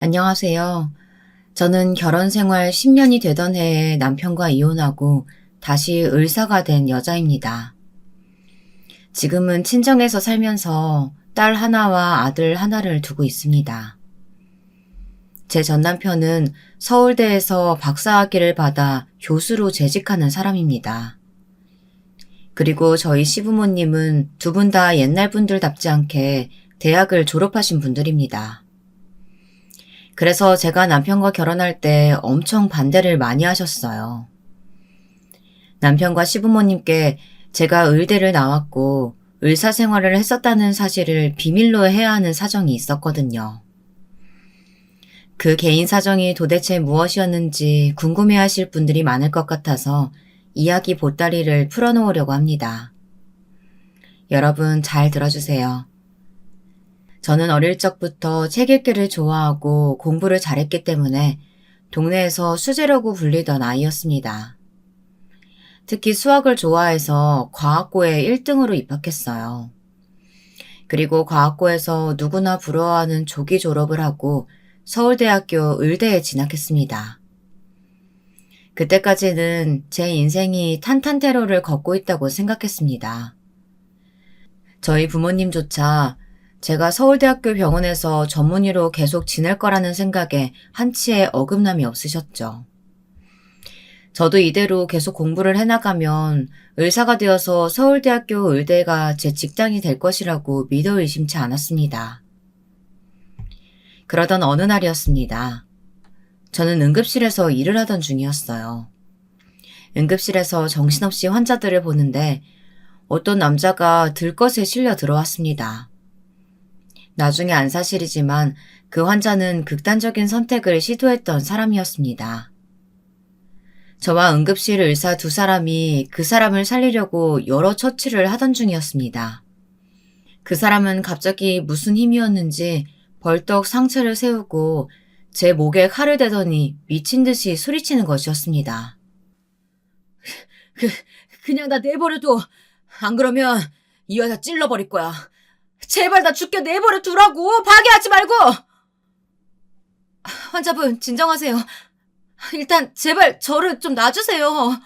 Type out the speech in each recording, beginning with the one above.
안녕하세요. 저는 결혼 생활 10년이 되던 해에 남편과 이혼하고 다시 의사가 된 여자입니다. 지금은 친정에서 살면서 딸 하나와 아들 하나를 두고 있습니다. 제 전 남편은 서울대에서 박사학위를 받아 교수로 재직하는 사람입니다. 그리고 저희 시부모님은 두 분 다 옛날 분들답지 않게 대학을 졸업하신 분들입니다. 그래서 제가 남편과 결혼할 때 엄청 반대를 많이 하셨어요. 남편과 시부모님께 제가 의대를 나왔고 의사 생활을 했었다는 사실을 비밀로 해야 하는 사정이 있었거든요. 그 개인 사정이 도대체 무엇이었는지 궁금해 하실 분들이 많을 것 같아서 이야기 보따리를 풀어놓으려고 합니다. 여러분 잘 들어주세요. 저는 어릴 적부터 책 읽기를 좋아하고 공부를 잘했기 때문에 동네에서 수재라고 불리던 아이였습니다. 특히 수학을 좋아해서 과학고에 1등으로 입학했어요. 그리고 과학고에서 누구나 부러워하는 조기 졸업을 하고 서울대학교 의대에 진학했습니다. 그때까지는 제 인생이 탄탄테로를 걷고 있다고 생각했습니다. 저희 부모님조차 제가 서울대학교 병원에서 전문의로 계속 지낼 거라는 생각에 한치의 어긋남이 없으셨죠. 저도 이대로 계속 공부를 해나가면 의사가 되어서 서울대학교 의대가 제 직장이 될 것이라고 믿어 의심치 않았습니다. 그러던 어느 날이었습니다. 저는 응급실에서 일을 하던 중이었어요. 응급실에서 정신없이 환자들을 보는데 어떤 남자가 들것에 실려 들어왔습니다. 나중에 안 사실이지만 그 환자는 극단적인 선택을 시도했던 사람이었습니다. 저와 응급실 의사 두 사람이 그 사람을 살리려고 여러 처치를 하던 중이었습니다. 그 사람은 갑자기 무슨 힘이었는지 벌떡 상체를 세우고 제 목에 칼을 대더니 미친 듯이 소리치는 것이었습니다. 그냥 나 내버려둬. 안 그러면 이 여자 찔러버릴 거야. 제발 나 죽게 내버려 두라고. 파괴하지 말고. 환자분 진정하세요. 일단 제발 저를 좀 놔주세요.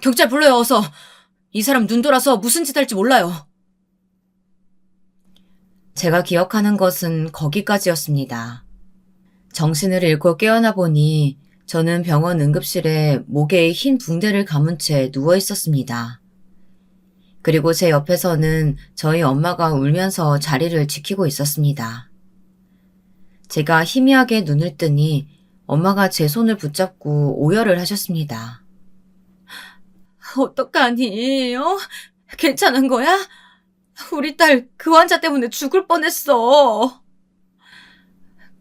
경찰 불러요 어서. 이 사람 눈 돌아서 무슨 짓 할지 몰라요. 제가 기억하는 것은 거기까지였습니다. 정신을 잃고 깨어나 보니 저는 병원 응급실에 목에 흰 붕대를 감은 채 누워 있었습니다. 그리고 제 옆에서는 저희 엄마가 울면서 자리를 지키고 있었습니다. 제가 희미하게 눈을 뜨니 엄마가 제 손을 붙잡고 오열을 하셨습니다. 어떡하니? 괜찮은 거야? 우리 딸 그 환자 때문에 죽을 뻔했어.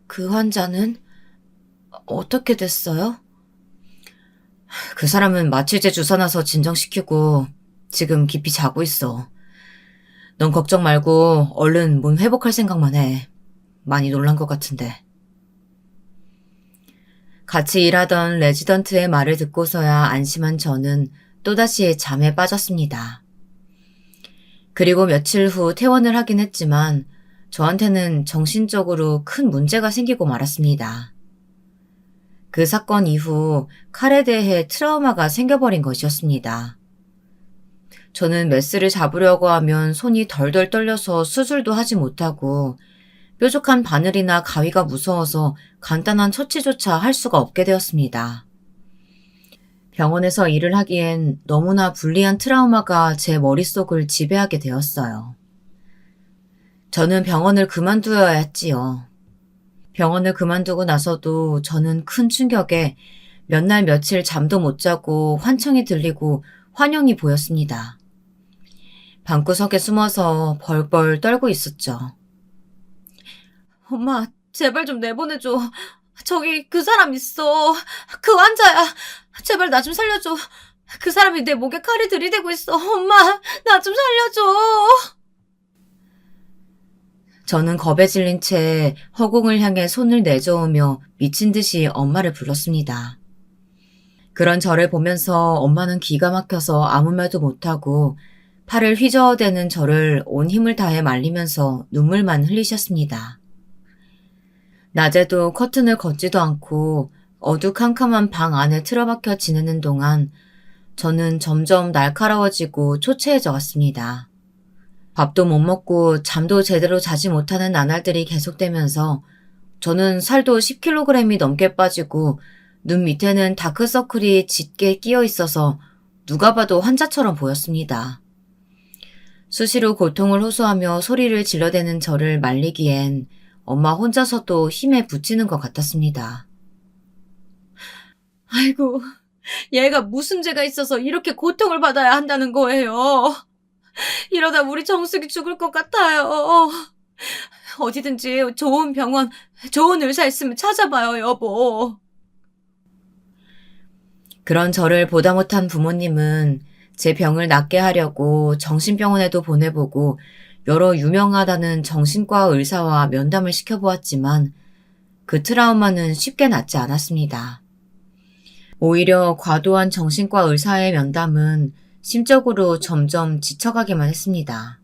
그 환자는 어떻게 됐어요? 그 사람은 마취제 주사 놔서 진정시키고 지금 깊이 자고 있어. 넌 걱정 말고 얼른 몸 회복할 생각만 해. 많이 놀란 것 같은데. 같이 일하던 레지던트의 말을 듣고서야 안심한 저는 또다시 잠에 빠졌습니다. 그리고 며칠 후 퇴원을 하긴 했지만 저한테는 정신적으로 큰 문제가 생기고 말았습니다. 그 사건 이후 칼에 대해 트라우마가 생겨버린 것이었습니다. 저는 메스를 잡으려고 하면 손이 덜덜 떨려서 수술도 하지 못하고 뾰족한 바늘이나 가위가 무서워서 간단한 처치조차 할 수가 없게 되었습니다. 병원에서 일을 하기엔 너무나 불리한 트라우마가 제 머릿속을 지배하게 되었어요. 저는 병원을 그만두어야 했지요. 병원을 그만두고 나서도 저는 큰 충격에 몇 날 며칠 잠도 못 자고 환청이 들리고 환영이 보였습니다. 방구석에 숨어서 벌벌 떨고 있었죠. 엄마, 제발 좀 내보내줘. 저기 그 사람 있어. 그 환자야. 제발 나 좀 살려줘. 그 사람이 내 목에 칼을 들이대고 있어. 엄마, 나 좀 살려줘. 저는 겁에 질린 채 허공을 향해 손을 내저으며 미친 듯이 엄마를 불렀습니다. 그런 저를 보면서 엄마는 기가 막혀서 아무 말도 못하고 팔을 휘저어대는 저를 온 힘을 다해 말리면서 눈물만 흘리셨습니다. 낮에도 커튼을 걷지도 않고 어두캄캄한 방 안에 틀어박혀 지내는 동안 저는 점점 날카로워지고 초췌해져 갔습니다. 밥도 못 먹고 잠도 제대로 자지 못하는 나날들이 계속되면서 저는 살도 10kg이 넘게 빠지고 눈 밑에는 다크서클이 짙게 끼어 있어서 누가 봐도 환자처럼 보였습니다. 수시로 고통을 호소하며 소리를 질러대는 저를 말리기엔 엄마 혼자서도 힘에 부치는 것 같았습니다. 아이고, 얘가 무슨 죄가 있어서 이렇게 고통을 받아야 한다는 거예요. 이러다 우리 정숙이 죽을 것 같아요. 어디든지 좋은 병원, 좋은 의사 있으면 찾아봐요, 여보. 그런 저를 보다 못한 부모님은 제 병을 낫게 하려고 정신병원에도 보내보고 여러 유명하다는 정신과 의사와 면담을 시켜보았지만 그 트라우마는 쉽게 낫지 않았습니다. 오히려 과도한 정신과 의사의 면담은 심적으로 점점 지쳐가기만 했습니다.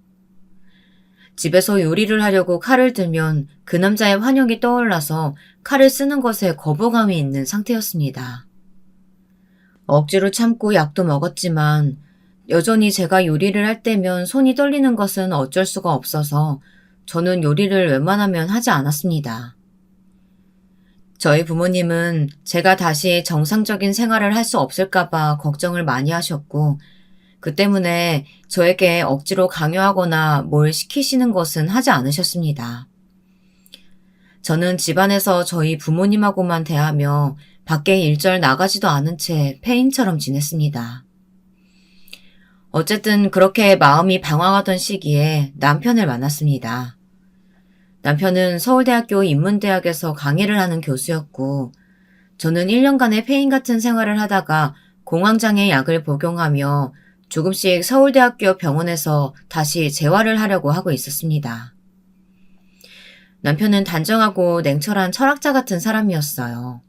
집에서 요리를 하려고 칼을 들면 그 남자의 환영이 떠올라서 칼을 쓰는 것에 거부감이 있는 상태였습니다. 억지로 참고 약도 먹었지만 여전히 제가 요리를 할 때면 손이 떨리는 것은 어쩔 수가 없어서 저는 요리를 웬만하면 하지 않았습니다. 저희 부모님은 제가 다시 정상적인 생활을 할 수 없을까봐 걱정을 많이 하셨고 그 때문에 저에게 억지로 강요하거나 뭘 시키시는 것은 하지 않으셨습니다. 저는 집안에서 저희 부모님하고만 대하며 밖에 일절 나가지도 않은 채 폐인처럼 지냈습니다. 어쨌든 그렇게 마음이 방황하던 시기에 남편을 만났습니다. 남편은 서울대학교 인문대학에서 강의를 하는 교수였고 저는 1년간의 폐인 같은 생활을 하다가 공황장애 약을 복용하며 조금씩 서울대학교 병원에서 다시 재활을 하려고 하고 있었습니다. 남편은 단정하고 냉철한 철학자 같은 사람이었어요.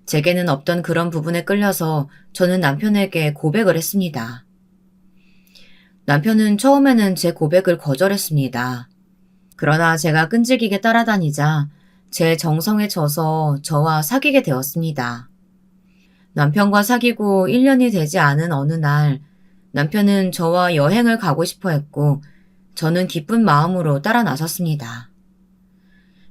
제게는 없던 그런 부분에 끌려서 저는 남편에게 고백을 했습니다. 남편은 처음에는 제 고백을 거절했습니다. 그러나 제가 끈질기게 따라다니자 제 정성에 져서 저와 사귀게 되었습니다. 남편과 사귀고 1년이 되지 않은 어느 날 남편은 저와 여행을 가고 싶어 했고 저는 기쁜 마음으로 따라 나섰습니다.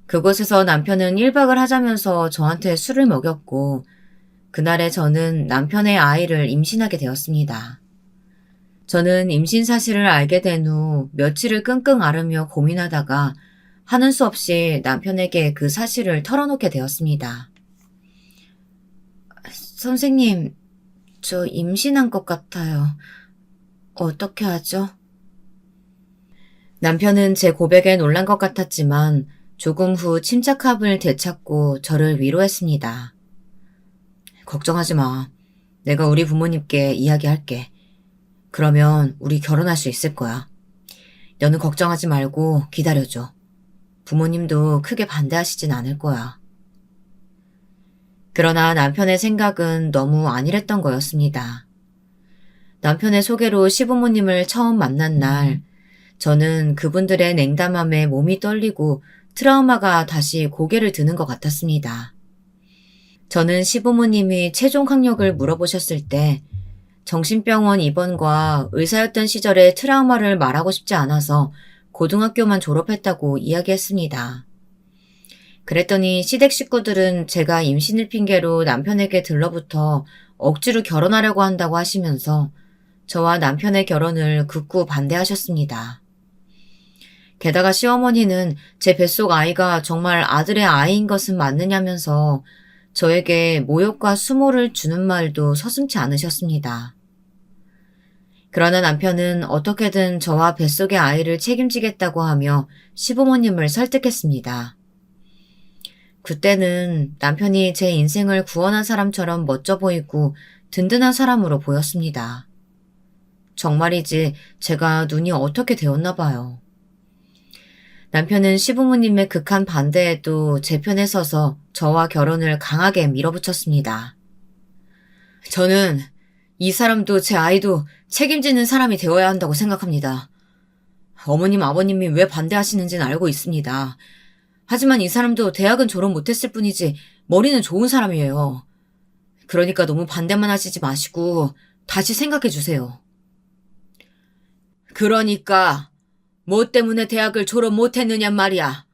그곳에서 남편은 1박을 하자면서 저한테 술을 먹였고 그날에 저는 남편의 아이를 임신하게 되었습니다. 저는 임신 사실을 알게 된 후 며칠을 끙끙 앓으며 고민하다가 하는 수 없이 남편에게 그 사실을 털어놓게 되었습니다. 선생님, 저 임신한 것 같아요. 어떻게 하죠? 남편은 제 고백에 놀란 것 같았지만 조금 후 침착함을 되찾고 저를 위로했습니다. 걱정하지 마. 내가 우리 부모님께 이야기할게. 그러면 우리 결혼할 수 있을 거야. 너는 걱정하지 말고 기다려줘. 부모님도 크게 반대하시진 않을 거야. 그러나 남편의 생각은 너무 안일했던 거였습니다. 남편의 소개로 시부모님을 처음 만난 날, 저는 그분들의 냉담함에 몸이 떨리고 트라우마가 다시 고개를 드는 것 같았습니다. 저는 시부모님이 최종 학력을 물어보셨을 때 정신병원 입원과 의사였던 시절의 트라우마를 말하고 싶지 않아서 고등학교만 졸업했다고 이야기했습니다. 그랬더니 시댁 식구들은 제가 임신을 핑계로 남편에게 들러붙어 억지로 결혼하려고 한다고 하시면서 저와 남편의 결혼을 극구 반대하셨습니다. 게다가 시어머니는 제 뱃속 아이가 정말 아들의 아이인 것은 맞느냐면서 저에게 모욕과 수모를 주는 말도 서슴지 않으셨습니다. 그러나 남편은 어떻게든 저와 뱃속의 아이를 책임지겠다고 하며 시부모님을 설득했습니다. 그때는 남편이 제 인생을 구원한 사람처럼 멋져 보이고 든든한 사람으로 보였습니다. 정말이지 제가 눈이 어떻게 되었나 봐요. 남편은 시부모님의 극한 반대에도 제 편에 서서 저와 결혼을 강하게 밀어붙였습니다. 저는 이 사람도 제 아이도 책임지는 사람이 되어야 한다고 생각합니다. 어머님, 아버님이 왜 반대하시는지는 알고 있습니다. 하지만 이 사람도 대학은 졸업 못했을 뿐이지 머리는 좋은 사람이에요. 그러니까 너무 반대만 하시지 마시고 다시 생각해 주세요. 그러니까 뭐 때문에 대학을 졸업 못했느냔 말이야.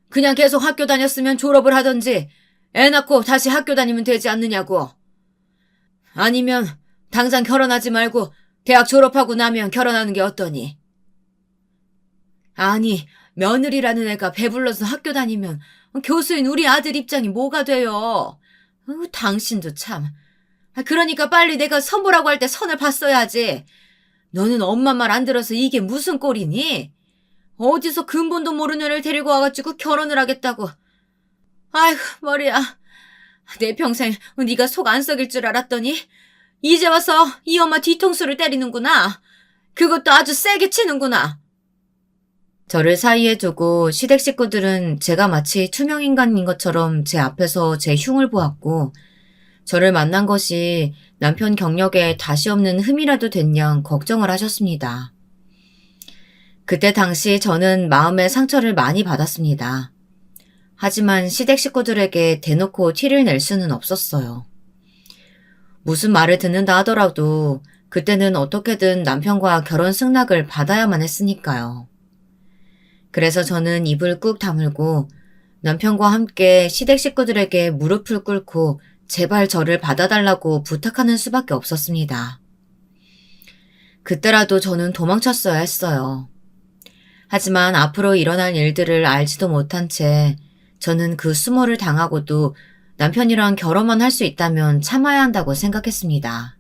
그냥 계속 학교 다녔으면 졸업을 하던지 애 낳고 다시 학교 다니면 되지 않느냐고. 아니면 당장 결혼하지 말고 대학 졸업하고 나면 결혼하는 게 어떠니? 아니, 며느리라는 애가 배불러서 학교 다니면 교수인 우리 아들 입장이 뭐가 돼요? 당신도 참. 그러니까 빨리 내가 선보라고 할 때 선을 봤어야지. 너는 엄마 말 안 들어서 이게 무슨 꼴이니? 어디서 근본도 모르는 애를 데리고 와가지고 결혼을 하겠다고. 아이고, 머리야. 내 평생 네가 속 안 썩일 줄 알았더니 이제 와서 이 엄마 뒤통수를 때리는구나. 그것도 아주 세게 치는구나. 저를 사이에 두고 시댁 식구들은 제가 마치 투명인간인 것처럼 제 앞에서 제 흉을 보았고 저를 만난 것이 남편 경력에 다시 없는 흠이라도 됐냐 걱정을 하셨습니다. 그때 당시 저는 마음의 상처를 많이 받았습니다. 하지만 시댁 식구들에게 대놓고 티를 낼 수는 없었어요. 무슨 말을 듣는다 하더라도 그때는 어떻게든 남편과 결혼 승낙을 받아야만 했으니까요. 그래서 저는 입을 꾹 다물고 남편과 함께 시댁 식구들에게 무릎을 꿇고 제발 저를 받아달라고 부탁하는 수밖에 없었습니다. 그때라도 저는 도망쳤어야 했어요. 하지만 앞으로 일어날 일들을 알지도 못한 채 저는 그 수모를 당하고도 남편이랑 결혼만 할 수 있다면 참아야 한다고 생각했습니다.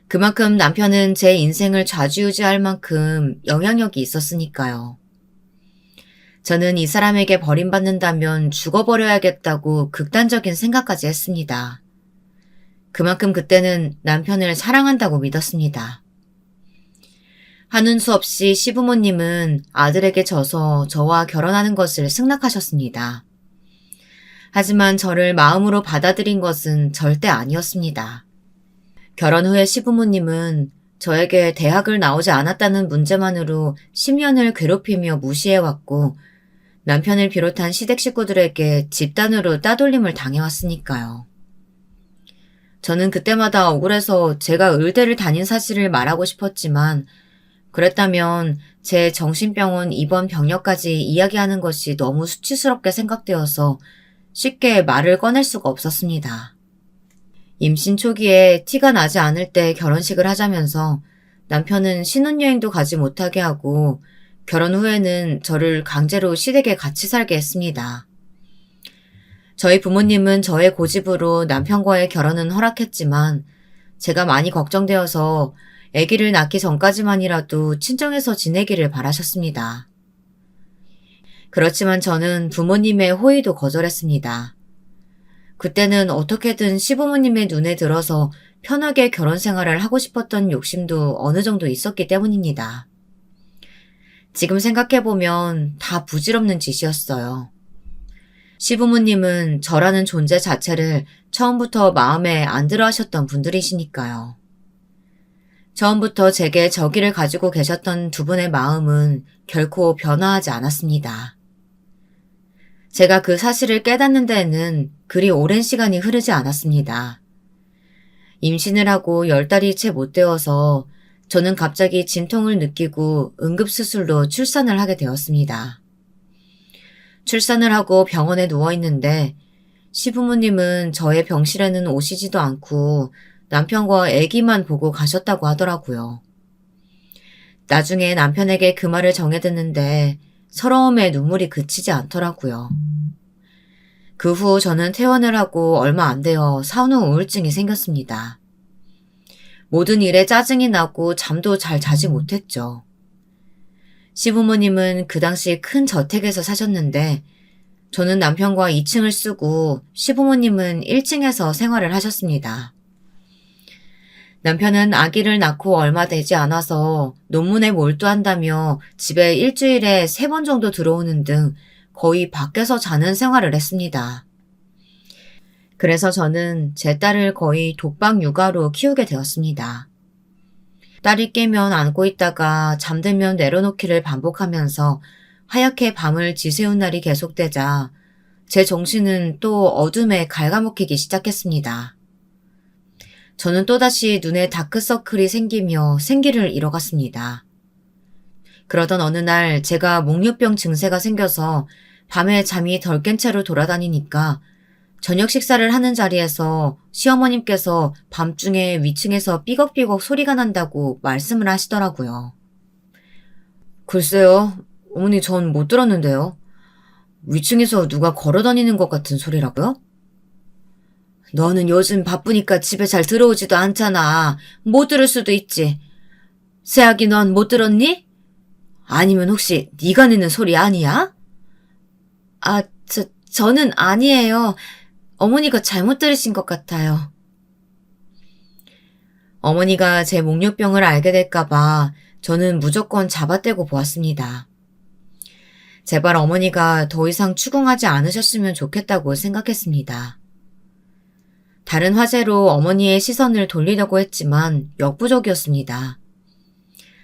그만큼 남편은 제 인생을 좌지우지할 만큼 영향력이 있었으니까요. 저는 이 사람에게 버림받는다면 죽어버려야겠다고 극단적인 생각까지 했습니다. 그만큼 그때는 남편을 사랑한다고 믿었습니다. 하는 수 없이 시부모님은 아들에게 져서 저와 결혼하는 것을 승낙하셨습니다. 하지만 저를 마음으로 받아들인 것은 절대 아니었습니다. 결혼 후에 시부모님은 저에게 대학을 나오지 않았다는 문제만으로 10년을 괴롭히며 무시해왔고 남편을 비롯한 시댁 식구들에게 집단으로 따돌림을 당해왔으니까요. 저는 그때마다 억울해서 제가 의대를 다닌 사실을 말하고 싶었지만 그랬다면 제 정신병원 입원 병력까지 이야기하는 것이 너무 수치스럽게 생각되어서 쉽게 말을 꺼낼 수가 없었습니다. 임신 초기에 티가 나지 않을 때 결혼식을 하자면서 남편은 신혼여행도 가지 못하게 하고 결혼 후에는 저를 강제로 시댁에 같이 살게 했습니다. 저희 부모님은 저의 고집으로 남편과의 결혼은 허락했지만 제가 많이 걱정되어서 아기를 낳기 전까지만이라도 친정에서 지내기를 바라셨습니다. 그렇지만 저는 부모님의 호의도 거절했습니다. 그때는 어떻게든 시부모님의 눈에 들어서 편하게 결혼 생활을 하고 싶었던 욕심도 어느 정도 있었기 때문입니다. 지금 생각해보면 다 부질없는 짓이었어요. 시부모님은 저라는 존재 자체를 처음부터 마음에 안 들어 하셨던 분들이시니까요. 처음부터 제게 저기를 가지고 계셨던 두 분의 마음은 결코 변화하지 않았습니다. 제가 그 사실을 깨닫는 데에는 그리 오랜 시간이 흐르지 않았습니다. 임신을 하고 10달이 채 못 되어서 저는 갑자기 진통을 느끼고 응급수술로 출산을 하게 되었습니다. 출산을 하고 병원에 누워있는데 시부모님은 저의 병실에는 오시지도 않고 남편과 아기만 보고 가셨다고 하더라고요. 나중에 남편에게 그 말을 전해 듣는데 서러움에 눈물이 그치지 않더라고요. 그 후 저는 퇴원을 하고 얼마 안 되어 산후 우울증이 생겼습니다. 모든 일에 짜증이 나고 잠도 잘 자지 못했죠. 시부모님은 그 당시 큰 저택에서 사셨는데 저는 남편과 2층을 쓰고 시부모님은 1층에서 생활을 하셨습니다. 남편은 아기를 낳고 얼마 되지 않아서 논문에 몰두한다며 집에 일주일에 3번 정도 들어오는 등 거의 밖에서 자는 생활을 했습니다. 그래서 저는 제 딸을 거의 독박 육아로 키우게 되었습니다. 딸이 깨면 안고 있다가 잠들면 내려놓기를 반복하면서 하얗게 밤을 지새운 날이 계속되자 제 정신은 또 어둠에 갉아먹히기 시작했습니다. 저는 또다시 눈에 다크서클이 생기며 생기를 잃어갔습니다. 그러던 어느 날 제가 목류병 증세가 생겨서 밤에 잠이 덜 깬 채로 돌아다니니까 저녁 식사를 하는 자리에서 시어머님께서 밤중에 위층에서 삐걱삐걱 소리가 난다고 말씀을 하시더라고요. 글쎄요, 어머니 전 못 들었는데요. 위층에서 누가 걸어다니는 것 같은 소리라고요? 너는 요즘 바쁘니까 집에 잘 들어오지도 않잖아. 못 들을 수도 있지. 새아기 넌 못 들었니? 아니면 혹시 네가 내는 소리 아니야? 아, 저는 아니에요. 어머니가 잘못 들으신 것 같아요. 어머니가 제 목류병을 알게 될까봐 저는 무조건 잡아떼고 보았습니다. 제발 어머니가 더 이상 추궁하지 않으셨으면 좋겠다고 생각했습니다. 다른 화제로 어머니의 시선을 돌리려고 했지만 역부족이었습니다.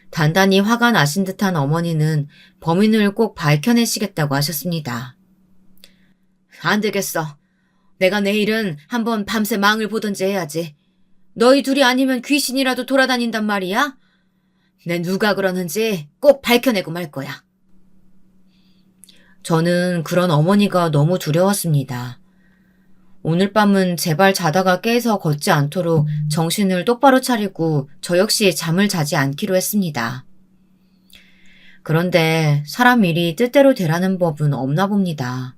단단히 화가 나신 듯한 어머니는 범인을 꼭 밝혀내시겠다고 하셨습니다. 안 되겠어. 내가 내일은 한번 밤새 망을 보던지 해야지. 너희 둘이 아니면 귀신이라도 돌아다닌단 말이야? 내 누가 그러는지 꼭 밝혀내고 말 거야. 저는 그런 어머니가 너무 두려웠습니다. 오늘 밤은 제발 자다가 깨서 걷지 않도록 정신을 똑바로 차리고 저 역시 잠을 자지 않기로 했습니다. 그런데 사람 일이 뜻대로 되라는 법은 없나 봅니다.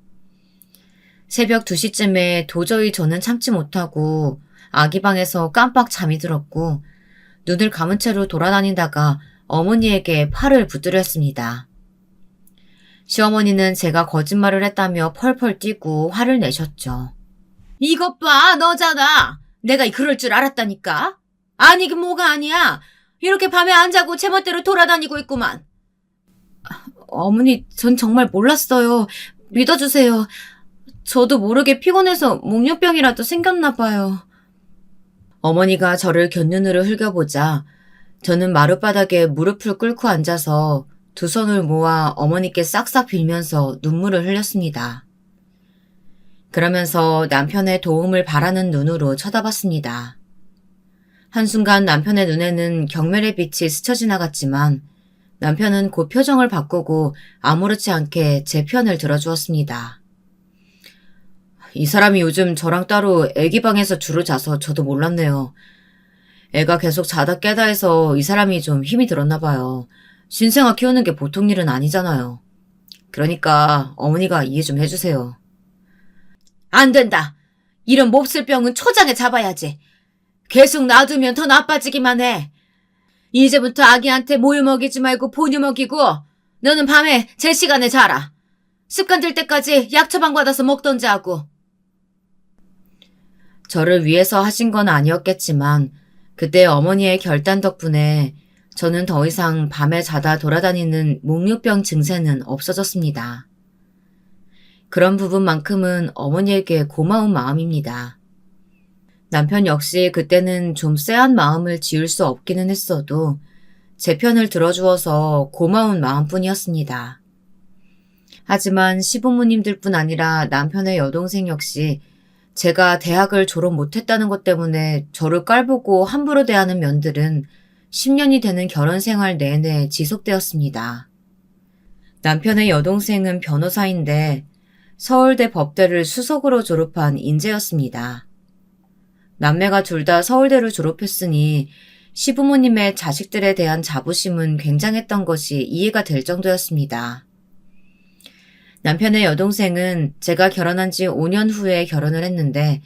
새벽 2시쯤에 도저히 저는 참지 못하고 아기 방에서 깜빡 잠이 들었고 눈을 감은 채로 돌아다니다가 어머니에게 팔을 붙들였습니다. 시어머니는 제가 거짓말을 했다며 펄펄 뛰고 화를 내셨죠. 이것 봐, 너잖아. 내가 그럴 줄 알았다니까. 아니긴 뭐가 아니야. 이렇게 밤에 안 자고 제멋대로 돌아다니고 있구만. 어머니, 전 정말 몰랐어요. 믿어주세요. 저도 모르게 피곤해서 목류병이라도 생겼나 봐요. 어머니가 저를 곁눈으로 흘겨보자 저는 마룻바닥에 무릎을 꿇고 앉아서 두 손을 모아 어머니께 싹싹 빌면서 눈물을 흘렸습니다. 그러면서 남편의 도움을 바라는 눈으로 쳐다봤습니다. 한순간 남편의 눈에는 경멸의 빛이 스쳐 지나갔지만 남편은 곧 표정을 바꾸고 아무렇지 않게 제 편을 들어주었습니다. 이 사람이 요즘 저랑 따로 애기 방에서 주로 자서 저도 몰랐네요. 애가 계속 자다 깨다 해서 이 사람이 좀 힘이 들었나 봐요. 신생아 키우는 게 보통 일은 아니잖아요. 그러니까 어머니가 이해 좀 해주세요. 안 된다. 이런 몹쓸 병은 초장에 잡아야지. 계속 놔두면 더 나빠지기만 해. 이제부터 아기한테 모유 먹이지 말고 본유 먹이고 너는 밤에 제 시간에 자라. 습관 들 때까지 약 처방 받아서 먹던지 하고. 저를 위해서 하신 건 아니었겠지만 그때 어머니의 결단 덕분에 저는 더 이상 밤에 자다 돌아다니는 목류병 증세는 없어졌습니다. 그런 부분만큼은 어머니에게 고마운 마음입니다. 남편 역시 그때는 좀 쎄한 마음을 지울 수 없기는 했어도 제 편을 들어주어서 고마운 마음뿐이었습니다. 하지만 시부모님들뿐 아니라 남편의 여동생 역시 제가 대학을 졸업 못했다는 것 때문에 저를 깔보고 함부로 대하는 면들은 10년이 되는 결혼 생활 내내 지속되었습니다. 남편의 여동생은 변호사인데 서울대 법대를 수석으로 졸업한 인재였습니다. 남매가 둘 다 서울대를 졸업했으니 시부모님의 자식들에 대한 자부심은 굉장했던 것이 이해가 될 정도였습니다. 남편의 여동생은 제가 결혼한 지 5년 후에 결혼을 했는데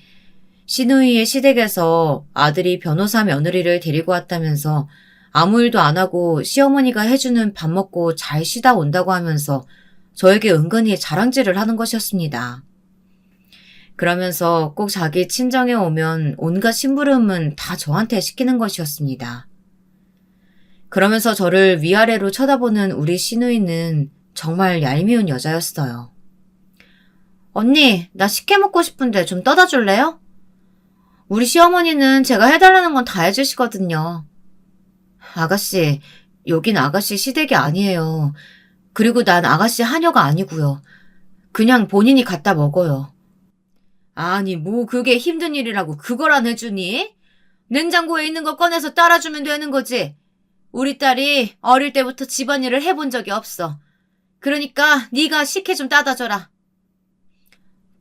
시누이의 시댁에서 아들이 변호사 며느리를 데리고 왔다면서 아무 일도 안 하고 시어머니가 해주는 밥 먹고 잘 쉬다 온다고 하면서 저에게 은근히 자랑질을 하는 것이었습니다. 그러면서 꼭 자기 친정에 오면 온갖 심부름은 다 저한테 시키는 것이었습니다. 그러면서 저를 위아래로 쳐다보는 우리 시누이는 정말 얄미운 여자였어요. 언니, 나 식혜 먹고 싶은데 좀 떠다 줄래요? 우리 시어머니는 제가 해달라는 건 다 해주시거든요. 아가씨, 여긴 아가씨 시댁이 아니에요. 그리고 난 아가씨 하녀가 아니고요. 그냥 본인이 갖다 먹어요. 아니, 뭐 그게 힘든 일이라고 그걸 안 해주니? 냉장고에 있는 거 꺼내서 따라주면 되는 거지. 우리 딸이 어릴 때부터 집안일을 해본 적이 없어. 그러니까 네가 식혜 좀 따다 줘라.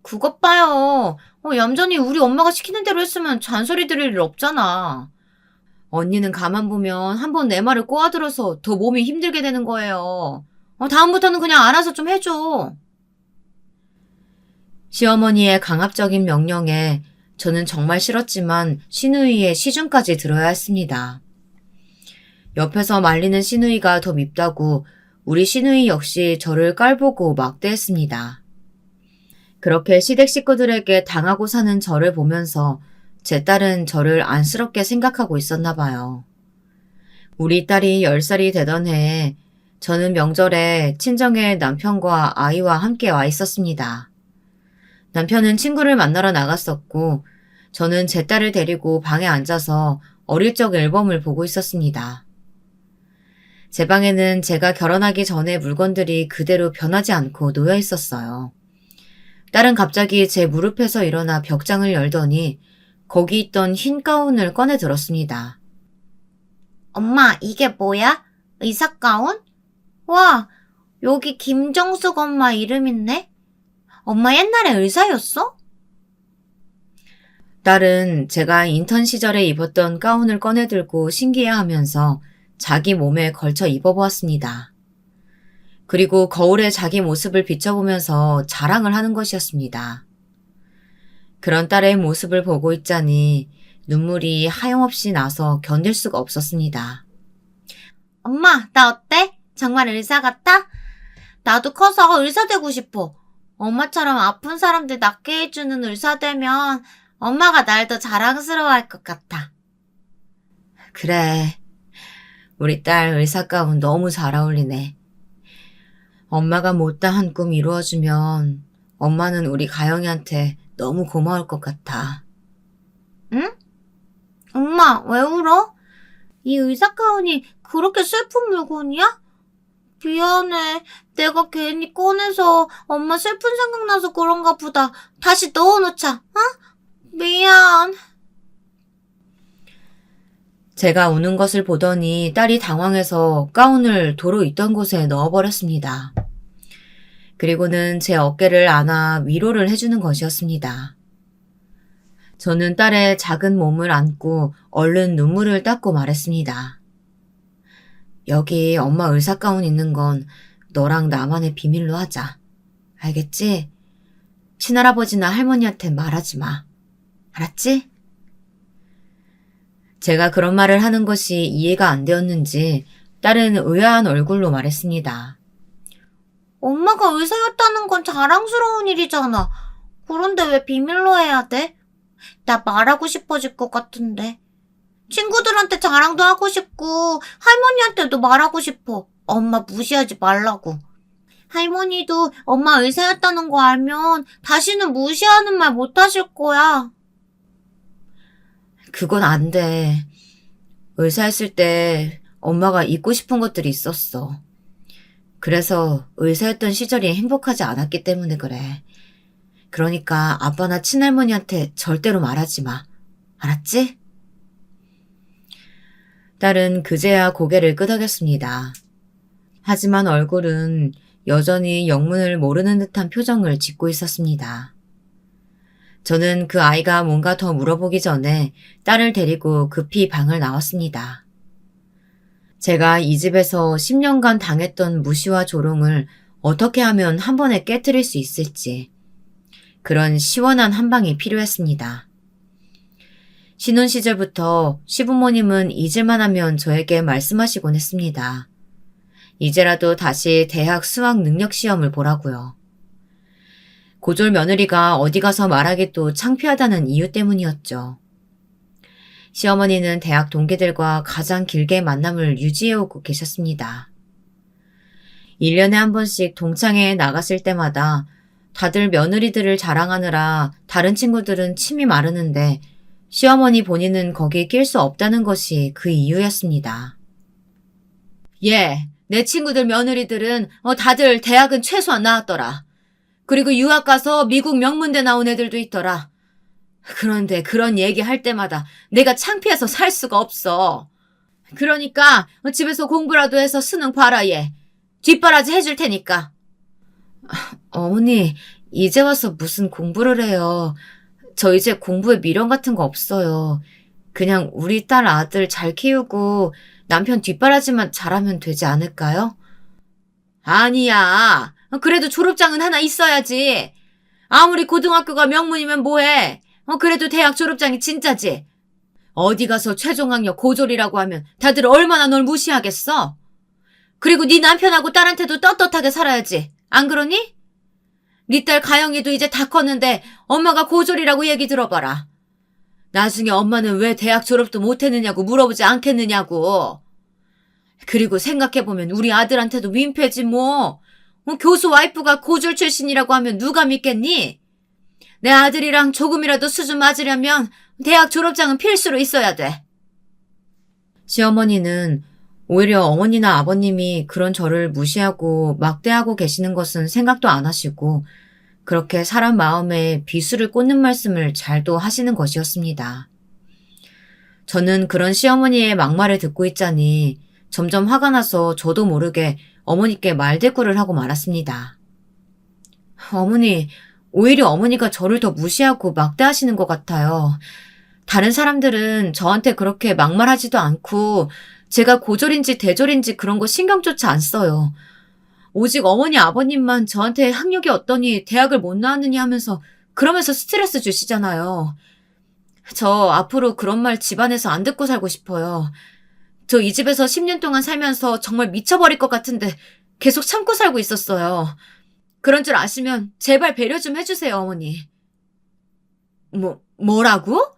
그것 봐요. 얌전히 우리 엄마가 시키는 대로 했으면 잔소리 들을 일 없잖아. 언니는 가만 보면 한 번 내 말을 꼬아들어서 더 몸이 힘들게 되는 거예요. 다음부터는 그냥 알아서 좀 해줘. 시어머니의 강압적인 명령에 저는 정말 싫었지만 시누이의 시중까지 들어야 했습니다. 옆에서 말리는 시누이가 더 밉다고 우리 시누이 역시 저를 깔보고 막대했습니다. 그렇게 시댁 식구들에게 당하고 사는 저를 보면서 제 딸은 저를 안쓰럽게 생각하고 있었나 봐요. 우리 딸이 10살이 되던 해에 저는 명절에 친정에 남편과 아이와 함께 와 있었습니다. 남편은 친구를 만나러 나갔었고 저는 제 딸을 데리고 방에 앉아서 어릴 적 앨범을 보고 있었습니다. 제 방에는 제가 결혼하기 전에 물건들이 그대로 변하지 않고 놓여 있었어요. 딸은 갑자기 제 무릎에서 일어나 벽장을 열더니 거기 있던 흰 가운을 꺼내 들었습니다. 엄마, 이게 뭐야? 의사 가운? 와, 여기 김정숙 엄마 이름 있네? 엄마 옛날에 의사였어? 딸은 제가 인턴 시절에 입었던 가운을 꺼내 들고 신기해하면서 자기 몸에 걸쳐 입어보았습니다. 그리고 거울에 자기 모습을 비춰보면서 자랑을 하는 것이었습니다. 그런 딸의 모습을 보고 있자니 눈물이 하염없이 나서 견딜 수가 없었습니다. 엄마, 나 어때? 정말 의사 같아? 나도 커서 의사 되고 싶어. 엄마처럼 아픈 사람들 낫게 해주는 의사 되면 엄마가 날 더 자랑스러워할 것 같아. 그래, 우리 딸 의사 가운 너무 잘 어울리네. 엄마가 못다한 꿈 이루어주면 엄마는 우리 가영이한테 너무 고마울 것 같아. 응? 엄마, 왜 울어? 이 의사 가운이 그렇게 슬픈 물건이야? 미안해. 내가 괜히 꺼내서 엄마 슬픈 생각나서 그런가 보다. 다시 넣어놓자. 어? 미안. 제가 우는 것을 보더니 딸이 당황해서 가운을 도로 있던 곳에 넣어버렸습니다. 그리고는 제 어깨를 안아 위로를 해주는 것이었습니다. 저는 딸의 작은 몸을 안고 얼른 눈물을 닦고 말했습니다. 여기 엄마 의사 가운 있는 건 너랑 나만의 비밀로 하자. 알겠지? 친할아버지나 할머니한테 말하지 마. 알았지? 제가 그런 말을 하는 것이 이해가 안 되었는지 딸은 의아한 얼굴로 말했습니다. 엄마가 의사였다는 건 자랑스러운 일이잖아. 그런데 왜 비밀로 해야 돼? 나 말하고 싶어질 것 같은데. 친구들한테 자랑도 하고 싶고 할머니한테도 말하고 싶어. 엄마 무시하지 말라고. 할머니도 엄마 의사였다는 거 알면 다시는 무시하는 말 못하실 거야. 그건 안 돼. 의사였을 때 엄마가 잊고 싶은 것들이 있었어. 그래서 의사였던 시절이 행복하지 않았기 때문에 그래. 그러니까 아빠나 친할머니한테 절대로 말하지 마. 알았지? 딸은 그제야 고개를 끄덕였습니다. 하지만 얼굴은 여전히 영문을 모르는 듯한 표정을 짓고 있었습니다. 저는 그 아이가 뭔가 더 물어보기 전에 딸을 데리고 급히 방을 나왔습니다. 제가 이 집에서 10년간 당했던 무시와 조롱을 어떻게 하면 한 번에 깨트릴 수 있을지 그런 시원한 한 방이 필요했습니다. 신혼 시절부터 시부모님은 잊을만 하면 저에게 말씀하시곤 했습니다. 이제라도 다시 대학 수학 능력 시험을 보라고요. 고졸 며느리가 어디 가서 말하기도 창피하다는 이유 때문이었죠. 시어머니는 대학 동기들과 가장 길게 만남을 유지해오고 계셨습니다. 1년에 한 번씩 동창회에 나갔을 때마다 다들 며느리들을 자랑하느라 다른 친구들은 침이 마르는데 시어머니 본인은 거기에 낄 수 없다는 것이 그 이유였습니다. 얘, 내 친구들 며느리들은 다들 대학은 최소한 나왔더라. 그리고 유학 가서 미국 명문대 나온 애들도 있더라. 그런데 그런 얘기 할 때마다 내가 창피해서 살 수가 없어. 그러니까 집에서 공부라도 해서 수능 봐라 얘. 뒷바라지 해줄 테니까. 어머니, 이제 와서 무슨 공부를 해요. 저 이제 공부에 미련 같은 거 없어요. 그냥 우리 딸 아들 잘 키우고 남편 뒷바라지만 잘하면 되지 않을까요? 아니야. 그래도 졸업장은 하나 있어야지. 아무리 고등학교가 명문이면 뭐해. 그래도 대학 졸업장이 진짜지. 어디 가서 최종학력 고졸이라고 하면 다들 얼마나 널 무시하겠어? 그리고 네 남편하고 딸한테도 떳떳하게 살아야지. 안 그러니? 네 딸 가영이도 이제 다 컸는데 엄마가 고졸이라고 얘기 들어봐라. 나중에 엄마는 왜 대학 졸업도 못했느냐고 물어보지 않겠느냐고. 그리고 생각해보면 우리 아들한테도 민폐지 뭐. 교수 와이프가 고졸 출신이라고 하면 누가 믿겠니? 내 아들이랑 조금이라도 수준 맞으려면 대학 졸업장은 필수로 있어야 돼. 시어머니는 오히려 어머니나 아버님이 그런 저를 무시하고 막대하고 계시는 것은 생각도 안 하시고 그렇게 사람 마음에 비수를 꽂는 말씀을 잘도 하시는 것이었습니다. 저는 그런 시어머니의 막말을 듣고 있자니 점점 화가 나서 저도 모르게 어머니께 말대꾸를 하고 말았습니다. 어머니, 오히려 어머니가 저를 더 무시하고 막대하시는 것 같아요. 다른 사람들은 저한테 그렇게 막말하지도 않고 제가 고졸인지 대졸인지 그런 거 신경조차 안 써요. 오직 어머니 아버님만 저한테 학력이 어떠니 대학을 못 나왔느냐 하면서 그러면서 스트레스 주시잖아요. 저 앞으로 그런 말 집안에서 안 듣고 살고 싶어요. 저 이 집에서 10년 동안 살면서 정말 미쳐버릴 것 같은데 계속 참고 살고 있었어요. 그런 줄 아시면 제발 배려 좀 해주세요, 어머니. 뭐라고?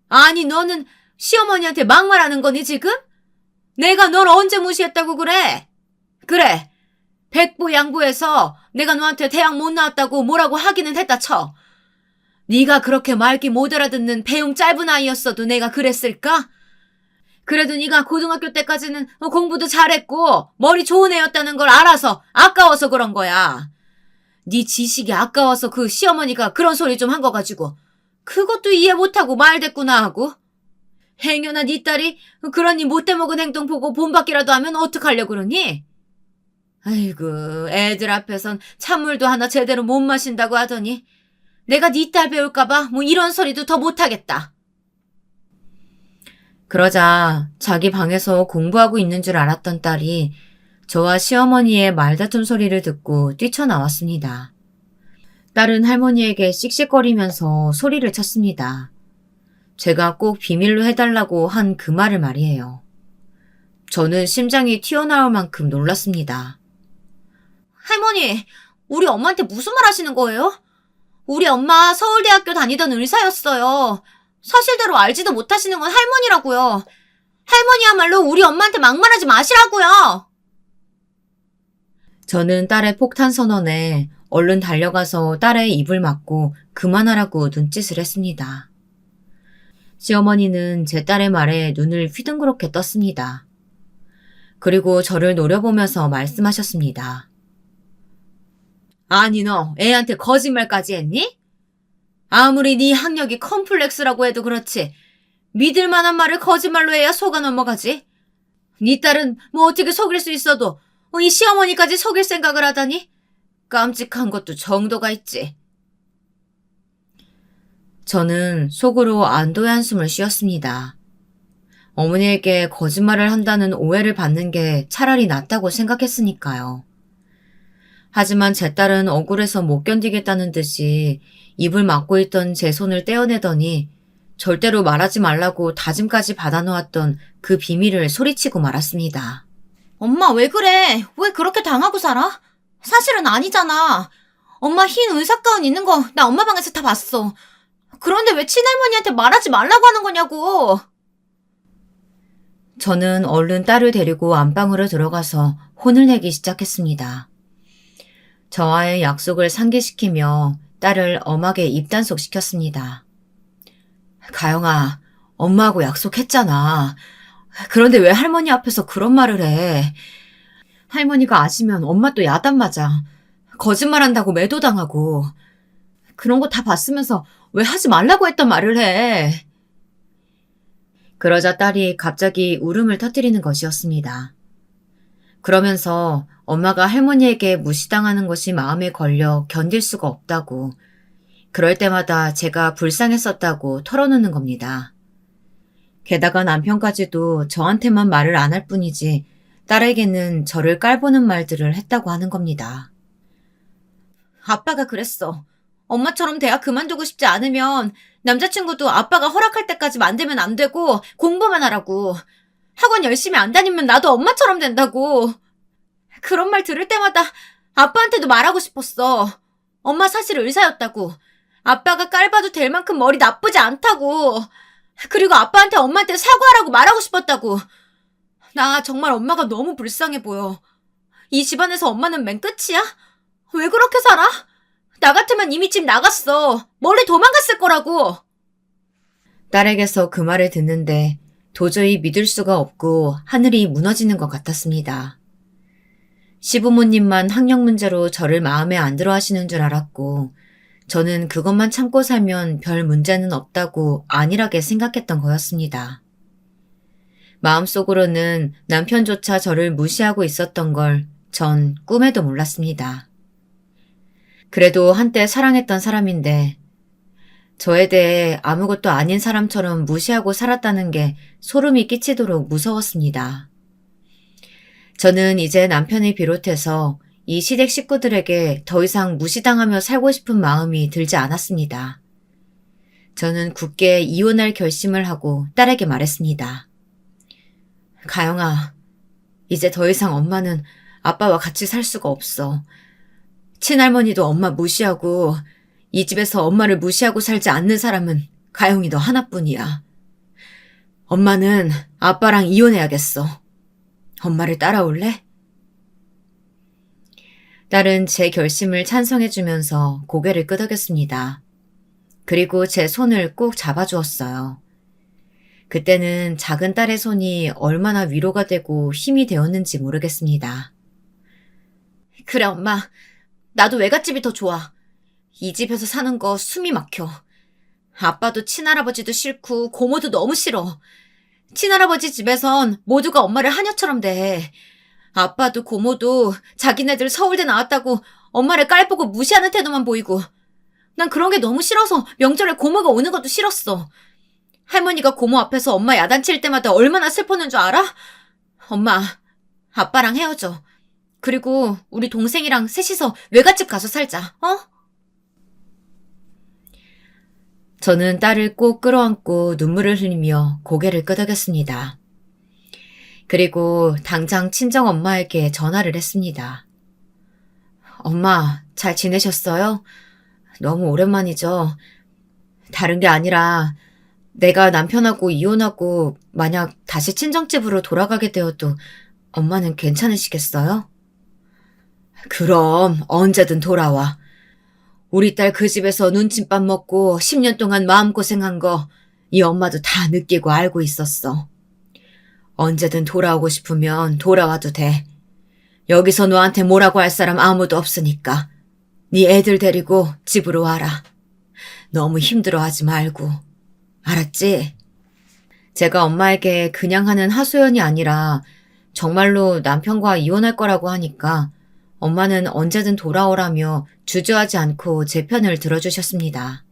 아니, 너는 시어머니한테 막말하는 거니, 지금? 내가 널 언제 무시했다고 그래? 그래. 백보양보해서 내가 너한테 대학 못 나왔다고 뭐라고 하기는 했다 쳐. 네가 그렇게 말귀 못 알아듣는 배움 짧은 아이였어도 내가 그랬을까? 그래도 네가 고등학교 때까지는 공부도 잘했고 머리 좋은 애였다는 걸 알아서 아까워서 그런 거야. 네 지식이 아까워서 그 시어머니가 그런 소리 좀 한 거 가지고 그것도 이해 못하고 말댔구나 하고. 행여나 네 딸이 그런 네 못돼먹은 행동 보고 본받기라도 하면 어떡하려고 그러니? 아이고, 애들 앞에선 찬물도 하나 제대로 못 마신다고 하더니 내가 네 딸 배울까봐 뭐 이런 소리도 더 못하겠다. 그러자 자기 방에서 공부하고 있는 줄 알았던 딸이 저와 시어머니의 말다툼 소리를 듣고 뛰쳐나왔습니다. 딸은 할머니에게 씩씩거리면서 소리를 쳤습니다. 제가 꼭 비밀로 해달라고 한 그 말을 말이에요. 저는 심장이 튀어나올 만큼 놀랐습니다. 할머니, 우리 엄마한테 무슨 말 하시는 거예요? 우리 엄마 서울대학교 다니던 의사였어요. 사실대로 알지도 못하시는 건 할머니라고요. 할머니야말로 우리 엄마한테 막말하지 마시라고요. 저는 딸의 폭탄 선언에 얼른 달려가서 딸의 입을 막고 그만하라고 눈짓을 했습니다. 시어머니는 제 딸의 말에 눈을 휘둥그렇게 떴습니다. 그리고 저를 노려보면서 말씀하셨습니다. 아니 너 애한테 거짓말까지 했니? 아무리 네 학력이 컴플렉스라고 해도 그렇지 믿을 만한 말을 거짓말로 해야 속아 넘어가지. 네 딸은 뭐 어떻게 속일 수 있어도 이 시어머니까지 속일 생각을 하다니 깜찍한 것도 정도가 있지. 저는 속으로 안도의 한숨을 쉬었습니다. 어머니에게 거짓말을 한다는 오해를 받는 게 차라리 낫다고 생각했으니까요. 하지만 제 딸은 억울해서 못 견디겠다는 듯이 입을 막고 있던 제 손을 떼어내더니 절대로 말하지 말라고 다짐까지 받아놓았던 그 비밀을 소리치고 말았습니다. 엄마 왜 그래? 왜 그렇게 당하고 살아? 사실은 아니잖아. 엄마 흰 의사가운 있는 거 나 엄마 방에서 다 봤어. 그런데 왜 친할머니한테 말하지 말라고 하는 거냐고. 저는 얼른 딸을 데리고 안방으로 들어가서 혼을 내기 시작했습니다. 저와의 약속을 상기시키며 딸을 엄하게 입단속시켰습니다. 가영아, 엄마하고 약속했잖아. 그런데 왜 할머니 앞에서 그런 말을 해? 할머니가 아시면 엄마 또 야단 맞아. 거짓말한다고 매도당하고. 그런 거 다 봤으면서 왜 하지 말라고 했단 말을 해. 그러자 딸이 갑자기 울음을 터뜨리는 것이었습니다. 그러면서 엄마가 할머니에게 무시당하는 것이 마음에 걸려 견딜 수가 없다고, 그럴 때마다 제가 불쌍했었다고 털어놓는 겁니다. 게다가 남편까지도 저한테만 말을 안 할 뿐이지 딸에게는 저를 깔보는 말들을 했다고 하는 겁니다. 아빠가 그랬어. 엄마처럼 대학 그만두고 싶지 않으면 남자친구도 아빠가 허락할 때까지 만들면 안 되고 공부만 하라고. 학원 열심히 안 다니면 나도 엄마처럼 된다고. 그런 말 들을 때마다 아빠한테도 말하고 싶었어. 엄마 사실 의사였다고. 아빠가 깔봐도 될 만큼 머리 나쁘지 않다고. 그리고 아빠한테 엄마한테 사과하라고 말하고 싶었다고. 나 정말 엄마가 너무 불쌍해 보여. 이 집안에서 엄마는 맨 끝이야? 왜 그렇게 살아? 나 같으면 이미 집 나갔어. 멀리 도망갔을 거라고. 딸에게서 그 말을 듣는데 도저히 믿을 수가 없고 하늘이 무너지는 것 같았습니다. 시부모님만 학력 문제로 저를 마음에 안 들어 하시는 줄 알았고, 저는 그것만 참고 살면 별 문제는 없다고 안일하게 생각했던 거였습니다. 마음속으로는 남편조차 저를 무시하고 있었던 걸 전 꿈에도 몰랐습니다. 그래도 한때 사랑했던 사람인데 저에 대해 아무것도 아닌 사람처럼 무시하고 살았다는 게 소름이 끼치도록 무서웠습니다. 저는 이제 남편을 비롯해서 이 시댁 식구들에게 더 이상 무시당하며 살고 싶은 마음이 들지 않았습니다. 저는 굳게 이혼할 결심을 하고 딸에게 말했습니다. 가영아, 이제 더 이상 엄마는 아빠와 같이 살 수가 없어. 친할머니도 엄마 무시하고 이 집에서 엄마를 무시하고 살지 않는 사람은 가영이 너 하나뿐이야. 엄마는 아빠랑 이혼해야겠어. 엄마를 따라올래? 딸은 제 결심을 찬성해주면서 고개를 끄덕였습니다. 그리고 제 손을 꼭 잡아주었어요. 그때는 작은 딸의 손이 얼마나 위로가 되고 힘이 되었는지 모르겠습니다. 그래, 엄마. 나도 외갓집이 더 좋아. 이 집에서 사는 거 숨이 막혀. 아빠도 친할아버지도 싫고 고모도 너무 싫어. 친할아버지 집에선 모두가 엄마를 하녀처럼 대해. 아빠도 고모도 자기네들 서울대 나왔다고 엄마를 깔보고 무시하는 태도만 보이고. 난 그런 게 너무 싫어서 명절에 고모가 오는 것도 싫었어. 할머니가 고모 앞에서 엄마 야단칠 때마다 얼마나 슬펐는 줄 알아? 엄마, 아빠랑 헤어져. 그리고 우리 동생이랑 셋이서 외갓집 가서 살자, 어? 저는 딸을 꼭 끌어안고 눈물을 흘리며 고개를 끄덕였습니다. 그리고 당장 친정엄마에게 전화를 했습니다. 엄마, 잘 지내셨어요? 너무 오랜만이죠? 다른 게 아니라 내가 남편하고 이혼하고 만약 다시 친정집으로 돌아가게 되어도 엄마는 괜찮으시겠어요? 그럼 언제든 돌아와. 우리 딸 그 집에서 눈칫밥 먹고 10년 동안 마음고생한 거 이 엄마도 다 느끼고 알고 있었어. 언제든 돌아오고 싶으면 돌아와도 돼. 여기서 너한테 뭐라고 할 사람 아무도 없으니까 네 애들 데리고 집으로 와라. 너무 힘들어하지 말고. 알았지? 제가 엄마에게 그냥 하는 하소연이 아니라 정말로 남편과 이혼할 거라고 하니까 엄마는 언제든 돌아오라며 주저하지 않고 제 편을 들어주셨습니다.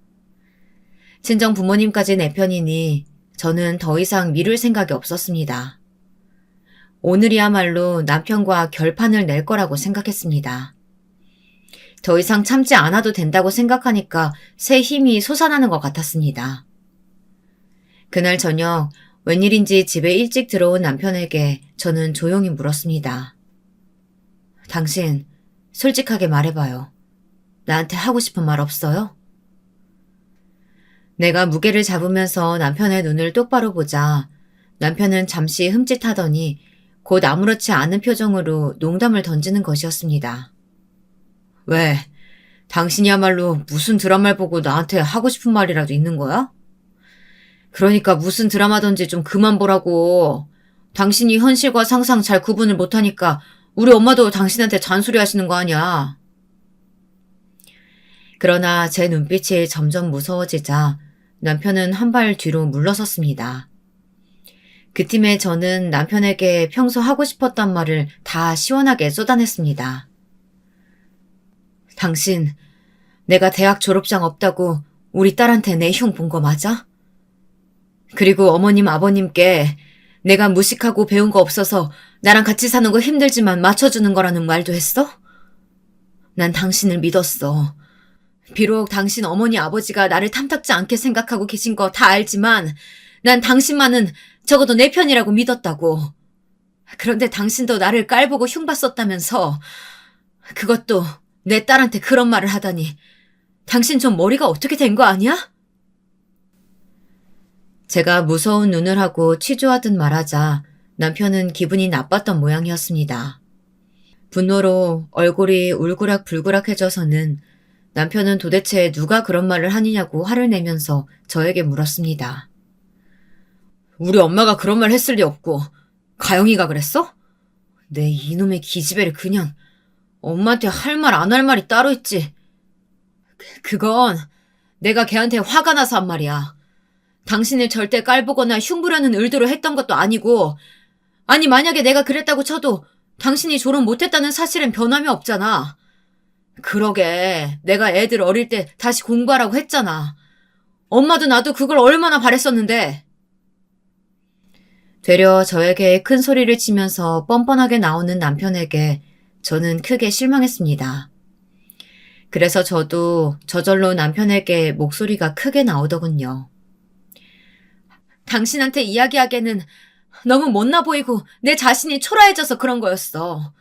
친정 부모님까지 내 편이니 저는 더 이상 미룰 생각이 없었습니다. 오늘이야말로 남편과 결판을 낼 거라고 생각했습니다. 더 이상 참지 않아도 된다고 생각하니까 새 힘이 솟아나는 것 같았습니다. 그날 저녁 웬일인지 집에 일찍 들어온 남편에게 저는 조용히 물었습니다. 당신 솔직하게 말해봐요. 나한테 하고 싶은 말 없어요? 내가 무게를 잡으면서 남편의 눈을 똑바로 보자 남편은 잠시 흠칫하더니 곧 아무렇지 않은 표정으로 농담을 던지는 것이었습니다. 왜? 당신이야말로 무슨 드라마를 보고 나한테 하고 싶은 말이라도 있는 거야? 그러니까 무슨 드라마든지 좀 그만 보라고. 당신이 현실과 상상 잘 구분을 못하니까 우리 엄마도 당신한테 잔소리 하시는 거 아니야. 그러나 제 눈빛이 점점 무서워지자 남편은 한 발 뒤로 물러섰습니다. 그 틈에 저는 남편에게 평소 하고 싶었던 말을 다 시원하게 쏟아냈습니다. 당신, 내가 대학 졸업장 없다고 우리 딸한테 내 흉 본 거 맞아? 그리고 어머님, 아버님께 내가 무식하고 배운 거 없어서 나랑 같이 사는 거 힘들지만 맞춰주는 거라는 말도 했어? 난 당신을 믿었어. 비록 당신 어머니, 아버지가 나를 탐탁지 않게 생각하고 계신 거 다 알지만 난 당신만은 적어도 내 편이라고 믿었다고. 그런데 당신도 나를 깔보고 흉봤었다면서 그것도 내 딸한테 그런 말을 하다니. 당신 좀 머리가 어떻게 된 거 아니야? 제가 무서운 눈을 하고 취조하듯 말하자 남편은 기분이 나빴던 모양이었습니다. 분노로 얼굴이 울그락불그락해져서는 남편은 도대체 누가 그런 말을 하느냐고 화를 내면서 저에게 물었습니다. 우리 엄마가 그런 말 했을 리 없고 가영이가 그랬어? 내 이놈의 기집애를 그냥 엄마한테 할 말 안 할 말이 따로 있지. 그건 내가 걔한테 화가 나서 한 말이야. 당신을 절대 깔보거나 흉보려는 의도로 했던 것도 아니고 아니 만약에 내가 그랬다고 쳐도 당신이 졸업 못했다는 사실은 변함이 없잖아. 그러게 내가 애들 어릴 때 다시 공부하라고 했잖아. 엄마도 나도 그걸 얼마나 바랬었는데. 되려 저에게 큰 소리를 치면서 뻔뻔하게 나오는 남편에게 저는 크게 실망했습니다. 그래서 저도 저절로 남편에게 목소리가 크게 나오더군요. 당신한테 이야기하기에는 너무 못나 보이고 내 자신이 초라해져서 그런 거였어.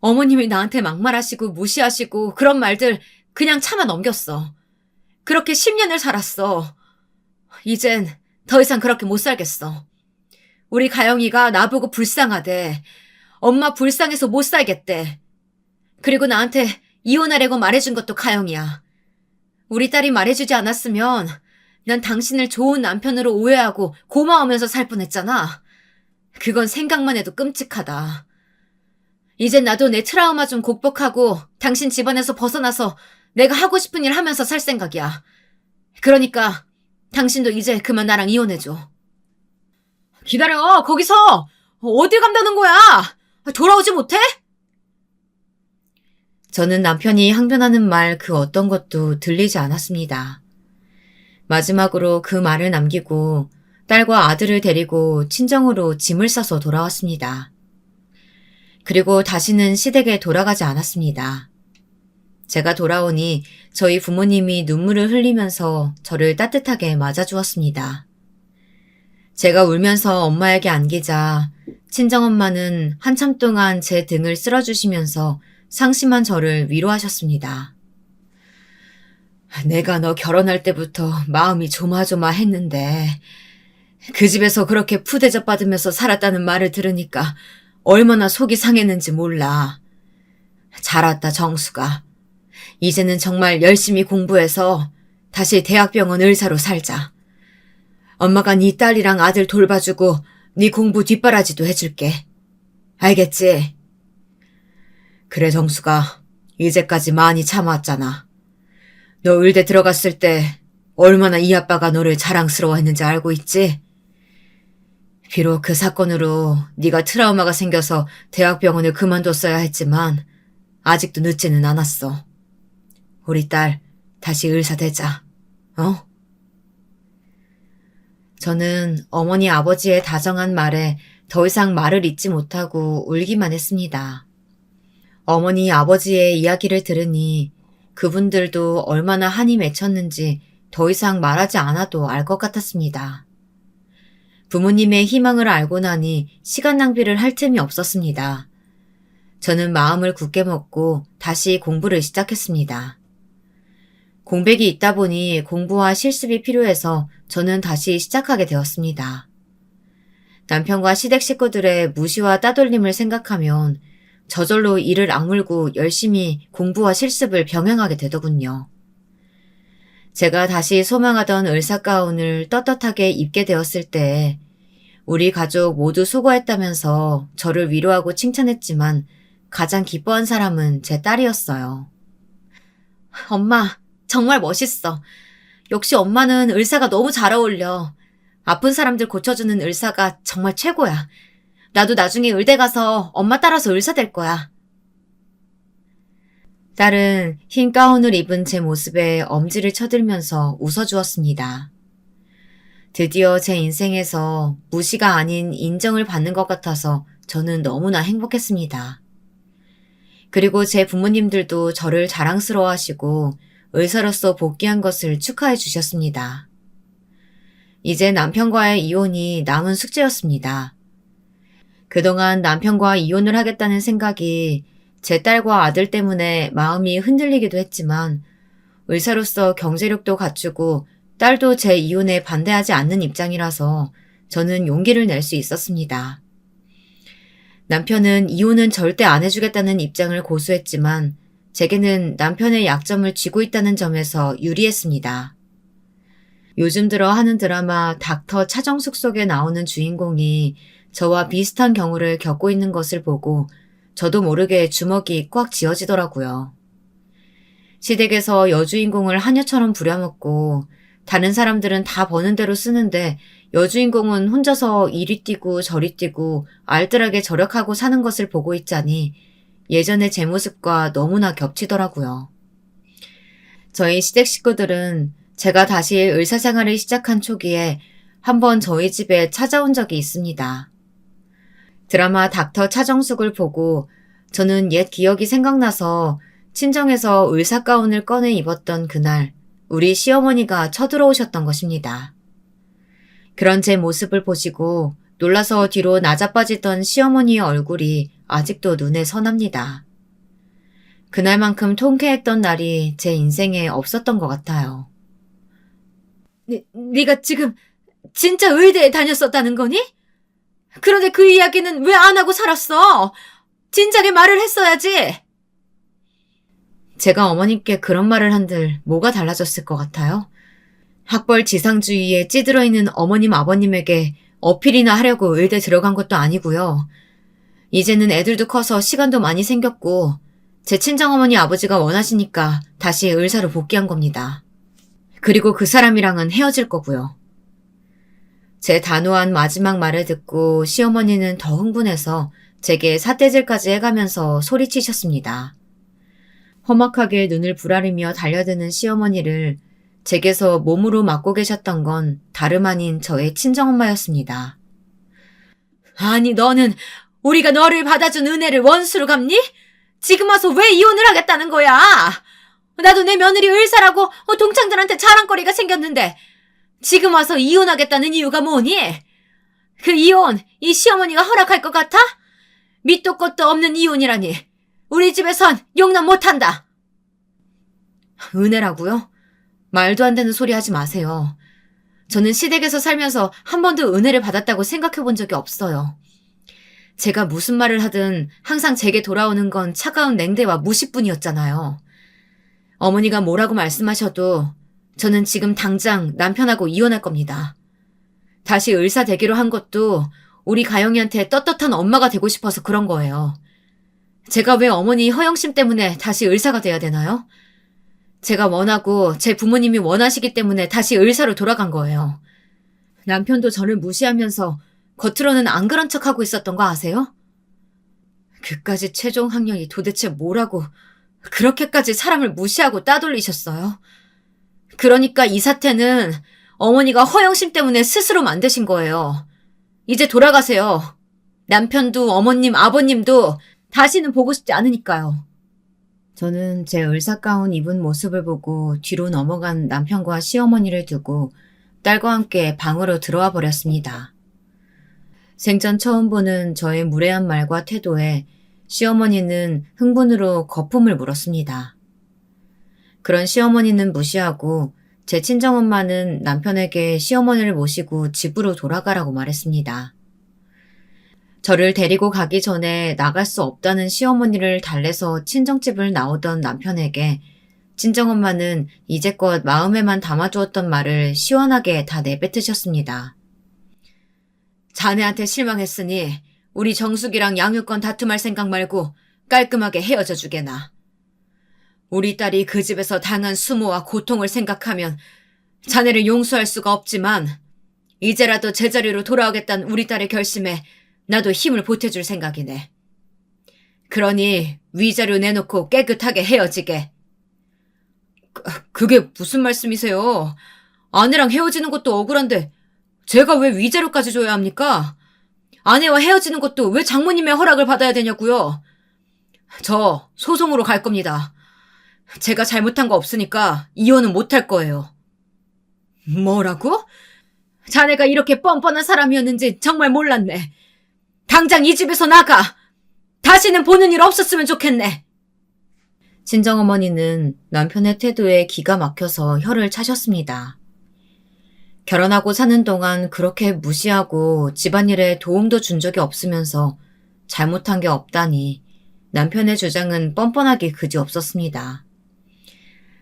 어머님이 나한테 막말하시고 무시하시고 그런 말들 그냥 참아 넘겼어. 그렇게 10년을 살았어. 이젠 더 이상 그렇게 못 살겠어. 우리 가영이가 나보고 불쌍하대. 엄마 불쌍해서 못 살겠대. 그리고 나한테 이혼하려고 말해준 것도 가영이야. 우리 딸이 말해주지 않았으면 난 당신을 좋은 남편으로 오해하고 고마우면서 살 뻔했잖아. 그건 생각만 해도 끔찍하다. 이젠 나도 내 트라우마 좀 극복하고 당신 집안에서 벗어나서 내가 하고 싶은 일 하면서 살 생각이야. 그러니까 당신도 이제 그만 나랑 이혼해줘. 기다려, 거기서! 어딜 간다는 거야? 돌아오지 못해? 저는 남편이 항변하는 말 그 어떤 것도 들리지 않았습니다. 마지막으로 그 말을 남기고 딸과 아들을 데리고 친정으로 짐을 싸서 돌아왔습니다. 그리고 다시는 시댁에 돌아가지 않았습니다. 제가 돌아오니 저희 부모님이 눈물을 흘리면서 저를 따뜻하게 맞아주었습니다. 제가 울면서 엄마에게 안기자 친정엄마는 한참 동안 제 등을 쓸어주시면서 상심한 저를 위로하셨습니다. 내가 너 결혼할 때부터 마음이 조마조마했는데 그 집에서 그렇게 푸대접받으면서 살았다는 말을 들으니까 얼마나 속이 상했는지 몰라. 잘 왔다 정수가. 이제는 정말 열심히 공부해서 다시 대학병원 의사로 살자. 엄마가 네 딸이랑 아들 돌봐주고 네 공부 뒷바라지도 해줄게. 알겠지? 그래 정수가 이제까지 많이 참아왔잖아. 너 의대 들어갔을 때 얼마나 이 아빠가 너를 자랑스러워했는지 알고 있지? 비록 그 사건으로 네가 트라우마가 생겨서 대학병원을 그만뒀어야 했지만 아직도 늦지는 않았어. 우리 딸 다시 의사 되자. 어? 저는 어머니 아버지의 다정한 말에 더 이상 말을 잇지 못하고 울기만 했습니다. 어머니 아버지의 이야기를 들으니 그분들도 얼마나 한이 맺혔는지 더 이상 말하지 않아도 알 것 같았습니다. 부모님의 희망을 알고 나니 시간 낭비를 할 틈이 없었습니다. 저는 마음을 굳게 먹고 다시 공부를 시작했습니다. 공백이 있다 보니 공부와 실습이 필요해서 저는 다시 시작하게 되었습니다. 남편과 시댁 식구들의 무시와 따돌림을 생각하면 저절로 이를 악물고 열심히 공부와 실습을 병행하게 되더군요. 제가 다시 소망하던 을사 가운을 떳떳하게 입게 되었을 때 우리 가족 모두 수고했다면서 저를 위로하고 칭찬했지만 가장 기뻐한 사람은 제 딸이었어요. 엄마, 정말 멋있어. 역시 엄마는 의사가 너무 잘 어울려. 아픈 사람들 고쳐주는 의사가 정말 최고야. 나도 나중에 의대 가서 엄마 따라서 의사 될 거야. 딸은 흰 가운을 입은 제 모습에 엄지를 쳐들면서 웃어주었습니다. 드디어 제 인생에서 무시가 아닌 인정을 받는 것 같아서 저는 너무나 행복했습니다. 그리고 제 부모님들도 저를 자랑스러워하시고 의사로서 복귀한 것을 축하해 주셨습니다. 이제 남편과의 이혼이 남은 숙제였습니다. 그동안 남편과 이혼을 하겠다는 생각이 제 딸과 아들 때문에 마음이 흔들리기도 했지만 의사로서 경제력도 갖추고 딸도 제 이혼에 반대하지 않는 입장이라서 저는 용기를 낼 수 있었습니다. 남편은 이혼은 절대 안 해주겠다는 입장을 고수했지만 제게는 남편의 약점을 쥐고 있다는 점에서 유리했습니다. 요즘 들어 하는 드라마 닥터 차정숙 속에 나오는 주인공이 저와 비슷한 경우를 겪고 있는 것을 보고 저도 모르게 주먹이 꽉 쥐어지더라고요. 시댁에서 여주인공을 하녀처럼 부려먹고 다른 사람들은 다 버는 대로 쓰는데 여주인공은 혼자서 이리 뛰고 저리 뛰고 알뜰하게 절약하고 사는 것을 보고 있자니 예전의 제 모습과 너무나 겹치더라고요. 저희 시댁 식구들은 제가 다시 의사생활을 시작한 초기에 한번 저희 집에 찾아온 적이 있습니다. 드라마 닥터 차정숙을 보고 저는 옛 기억이 생각나서 친정에서 의사 가운을 꺼내 입었던 그날 우리 시어머니가 쳐들어오셨던 것입니다. 그런 제 모습을 보시고 놀라서 뒤로 나자빠지던 시어머니의 얼굴이 아직도 눈에 선합니다. 그날만큼 통쾌했던 날이 제 인생에 없었던 것 같아요. 네가 지금 진짜 의대에 다녔었다는 거니? 그런데 그 이야기는 왜 안 하고 살았어? 진작에 말을 했어야지. 제가 어머님께 그런 말을 한들 뭐가 달라졌을 것 같아요? 학벌 지상주의에 찌들어 있는 어머님 아버님에게 어필이나 하려고 의대 들어간 것도 아니고요. 이제는 애들도 커서 시간도 많이 생겼고 제 친정어머니 아버지가 원하시니까 다시 의사로 복귀한 겁니다. 그리고 그 사람이랑은 헤어질 거고요. 제 단호한 마지막 말을 듣고 시어머니는 더 흥분해서 제게 삿대질까지 해가면서 소리치셨습니다. 험악하게 눈을 부라리며 달려드는 시어머니를 제게서 몸으로 맞고 계셨던 건 다름 아닌 저의 친정엄마였습니다. 아니 너는 우리가 너를 받아준 은혜를 원수로 갚니? 지금 와서 왜 이혼을 하겠다는 거야? 나도 내 며느리 의사라고 동창들한테 자랑거리가 생겼는데 지금 와서 이혼하겠다는 이유가 뭐니? 그 이혼 이 시어머니가 허락할 것 같아? 밑도 끝도 없는 이혼이라니 우리 집에선 용납 못한다. 은혜라고요? 말도 안 되는 소리 하지 마세요. 저는 시댁에서 살면서 한 번도 은혜를 받았다고 생각해 본 적이 없어요. 제가 무슨 말을 하든 항상 제게 돌아오는 건 차가운 냉대와 무시뿐이었잖아요. 어머니가 뭐라고 말씀하셔도 저는 지금 당장 남편하고 이혼할 겁니다. 다시 의사 되기로 한 것도 우리 가영이한테 떳떳한 엄마가 되고 싶어서 그런 거예요. 제가 왜 어머니 허영심 때문에 다시 의사가 돼야 되나요? 제가 원하고 제 부모님이 원하시기 때문에 다시 의사로 돌아간 거예요. 남편도 저를 무시하면서 겉으로는 안 그런 척하고 있었던 거 아세요? 그까지 최종 학력이 도대체 뭐라고 그렇게까지 사람을 무시하고 따돌리셨어요? 그러니까 이 사태는 어머니가 허영심 때문에 스스로 만드신 거예요. 이제 돌아가세요. 남편도 어머님, 아버님도 다시는 보고 싶지 않으니까요. 저는 제 의사가운 입은 모습을 보고 뒤로 넘어간 남편과 시어머니를 두고 딸과 함께 방으로 들어와 버렸습니다. 생전 처음 보는 저의 무례한 말과 태도에 시어머니는 흥분으로 거품을 물었습니다. 그런 시어머니는 무시하고 제 친정엄마는 남편에게 시어머니를 모시고 집으로 돌아가라고 말했습니다. 저를 데리고 가기 전에 나갈 수 없다는 시어머니를 달래서 친정집을 나오던 남편에게 친정엄마는 이제껏 마음에만 담아두었던 말을 시원하게 다 내뱉으셨습니다. 자네한테 실망했으니 우리 정숙이랑 양육권 다툼할 생각 말고 깔끔하게 헤어져 주게나. 우리 딸이 그 집에서 당한 수모와 고통을 생각하면 자네를 용서할 수가 없지만 이제라도 제자리로 돌아오겠다는 우리 딸의 결심에 나도 힘을 보태줄 생각이네. 그러니 위자료 내놓고 깨끗하게 헤어지게. 그게 무슨 말씀이세요? 아내랑 헤어지는 것도 억울한데 제가 왜 위자료까지 줘야 합니까? 아내와 헤어지는 것도 왜 장모님의 허락을 받아야 되냐고요? 저 소송으로 갈 겁니다. 제가 잘못한 거 없으니까 이혼은 못할 거예요. 뭐라고? 자네가 이렇게 뻔뻔한 사람이었는지 정말 몰랐네. 당장 이 집에서 나가! 다시는 보는 일 없었으면 좋겠네. 친정어머니는 남편의 태도에 기가 막혀서 혀를 차셨습니다. 결혼하고 사는 동안 그렇게 무시하고 집안일에 도움도 준 적이 없으면서 잘못한 게 없다니 남편의 주장은 뻔뻔하기 그지없었습니다.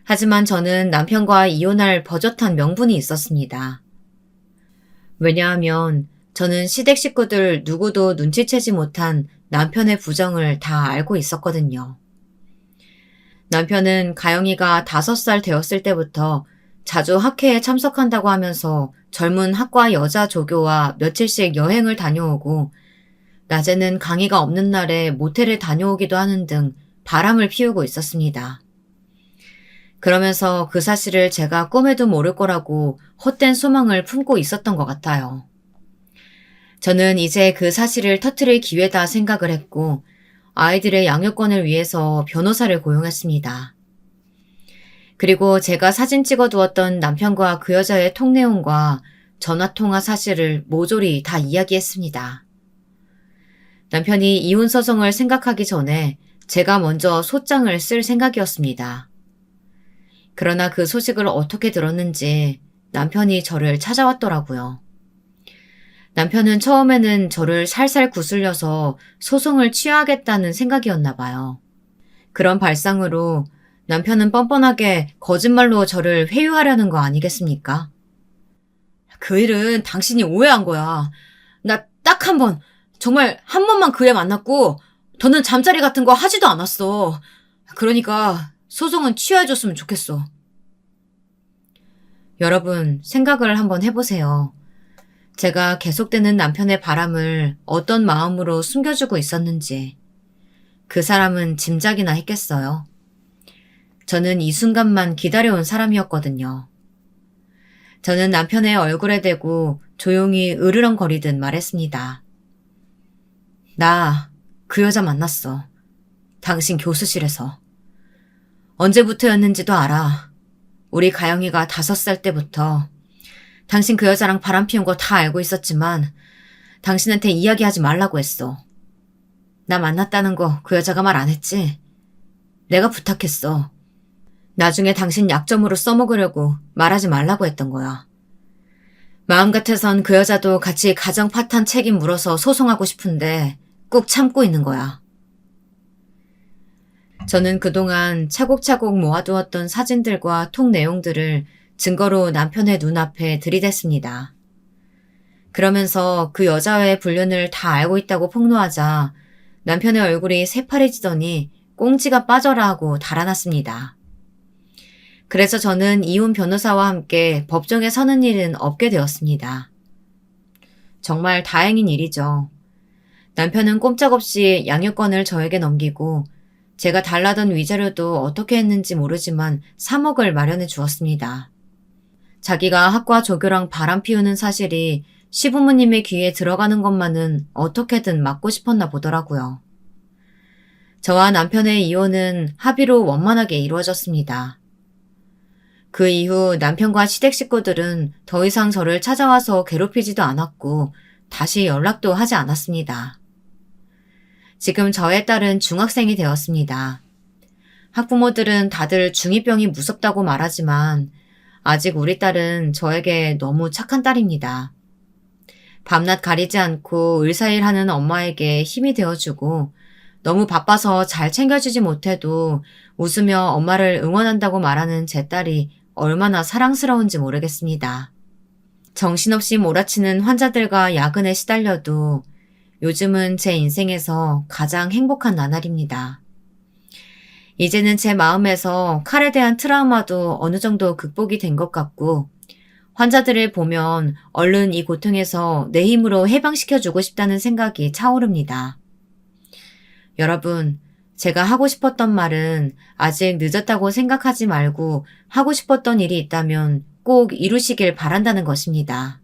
하지만 저는 남편과 이혼할 버젓한 명분이 있었습니다. 왜냐하면 저는 시댁 식구들 누구도 눈치채지 못한 남편의 부정을 다 알고 있었거든요. 남편은 가영이가 5살 되었을 때부터 자주 학회에 참석한다고 하면서 젊은 학과 여자 조교와 며칠씩 여행을 다녀오고 낮에는 강의가 없는 날에 모텔을 다녀오기도 하는 등 바람을 피우고 있었습니다. 그러면서 그 사실을 제가 꿈에도 모를 거라고 헛된 소망을 품고 있었던 것 같아요. 저는 이제 그 사실을 터뜨릴 기회다 생각을 했고 아이들의 양육권을 위해서 변호사를 고용했습니다. 그리고 제가 사진 찍어두었던 남편과 그 여자의 통 내용과 전화통화 사실을 모조리 다 이야기했습니다. 남편이 이혼 소송을 생각하기 전에 제가 먼저 소장을 쓸 생각이었습니다. 그러나 그 소식을 어떻게 들었는지 남편이 저를 찾아왔더라고요. 남편은 처음에는 저를 살살 구슬려서 소송을 취하겠다는 생각이었나 봐요. 그런 발상으로 남편은 뻔뻔하게 거짓말로 저를 회유하려는 거 아니겠습니까? 그 일은 당신이 오해한 거야. 나 딱 한 번, 정말 한 번만 그 애 만났고 더는 잠자리 같은 거 하지도 않았어. 그러니까 소송은 취하해줬으면 좋겠어. 여러분, 생각을 한번 해보세요. 제가 계속되는 남편의 바람을 어떤 마음으로 숨겨주고 있었는지 그 사람은 짐작이나 했겠어요. 저는 이 순간만 기다려온 사람이었거든요. 저는 남편의 얼굴에 대고 조용히 으르렁거리듯 말했습니다. 나 그 여자 만났어. 당신 교수실에서. 언제부터였는지도 알아. 우리 가영이가 5살 때부터. 당신 그 여자랑 바람 피운 거 다 알고 있었지만 당신한테 이야기하지 말라고 했어. 나 만났다는 거 그 여자가 말 안 했지? 내가 부탁했어. 나중에 당신 약점으로 써먹으려고 말하지 말라고 했던 거야. 마음 같아선 그 여자도 같이 가정 파탄 책임 물어서 소송하고 싶은데 꾹 참고 있는 거야. 저는 그동안 차곡차곡 모아두었던 사진들과 통 내용들을 증거로 남편의 눈앞에 들이댔습니다. 그러면서 그 여자와의 불륜을 다 알고 있다고 폭로하자 남편의 얼굴이 새파래지더니 꽁지가 빠져라 하고 달아났습니다. 그래서 저는 이혼 변호사와 함께 법정에 서는 일은 없게 되었습니다. 정말 다행인 일이죠. 남편은 꼼짝없이 양육권을 저에게 넘기고 제가 달라던 위자료도 어떻게 했는지 모르지만 3억을 마련해 주었습니다. 자기가 학과 조교랑 바람 피우는 사실이 시부모님의 귀에 들어가는 것만은 어떻게든 막고 싶었나 보더라고요. 저와 남편의 이혼은 합의로 원만하게 이루어졌습니다. 그 이후 남편과 시댁 식구들은 더 이상 저를 찾아와서 괴롭히지도 않았고 다시 연락도 하지 않았습니다. 지금 저의 딸은 중학생이 되었습니다. 학부모들은 다들 중2병이 무섭다고 말하지만 아직 우리 딸은 저에게 너무 착한 딸입니다. 밤낮 가리지 않고 을사일하는 엄마에게 힘이 되어주고 너무 바빠서 잘 챙겨주지 못해도 웃으며 엄마를 응원한다고 말하는 제 딸이 얼마나 사랑스러운지 모르겠습니다. 정신없이 몰아치는 환자들과 야근에 시달려도 요즘은 제 인생에서 가장 행복한 나날입니다. 이제는 제 마음에서 칼에 대한 트라우마도 어느 정도 극복이 된 것 같고 환자들을 보면 얼른 이 고통에서 내 힘으로 해방시켜주고 싶다는 생각이 차오릅니다. 여러분, 제가 하고 싶었던 말은 아직 늦었다고 생각하지 말고 하고 싶었던 일이 있다면 꼭 이루시길 바란다는 것입니다.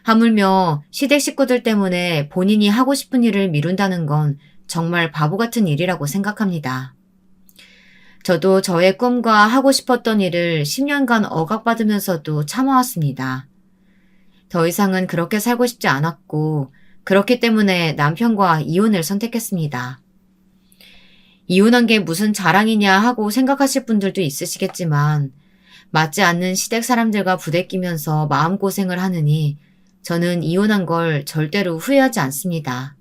하물며 시댁 식구들 때문에 본인이 하고 싶은 일을 미룬다는 건 정말 바보 같은 일이라고 생각합니다. 저도 저의 꿈과 하고 싶었던 일을 10년간 억압받으면서도 참아왔습니다. 더 이상은 그렇게 살고 싶지 않았고 그렇기 때문에 남편과 이혼을 선택했습니다. 이혼한 게 무슨 자랑이냐 하고 생각하실 분들도 있으시겠지만 맞지 않는 시댁 사람들과 부대끼면서 마음고생을 하느니 저는 이혼한 걸 절대로 후회하지 않습니다.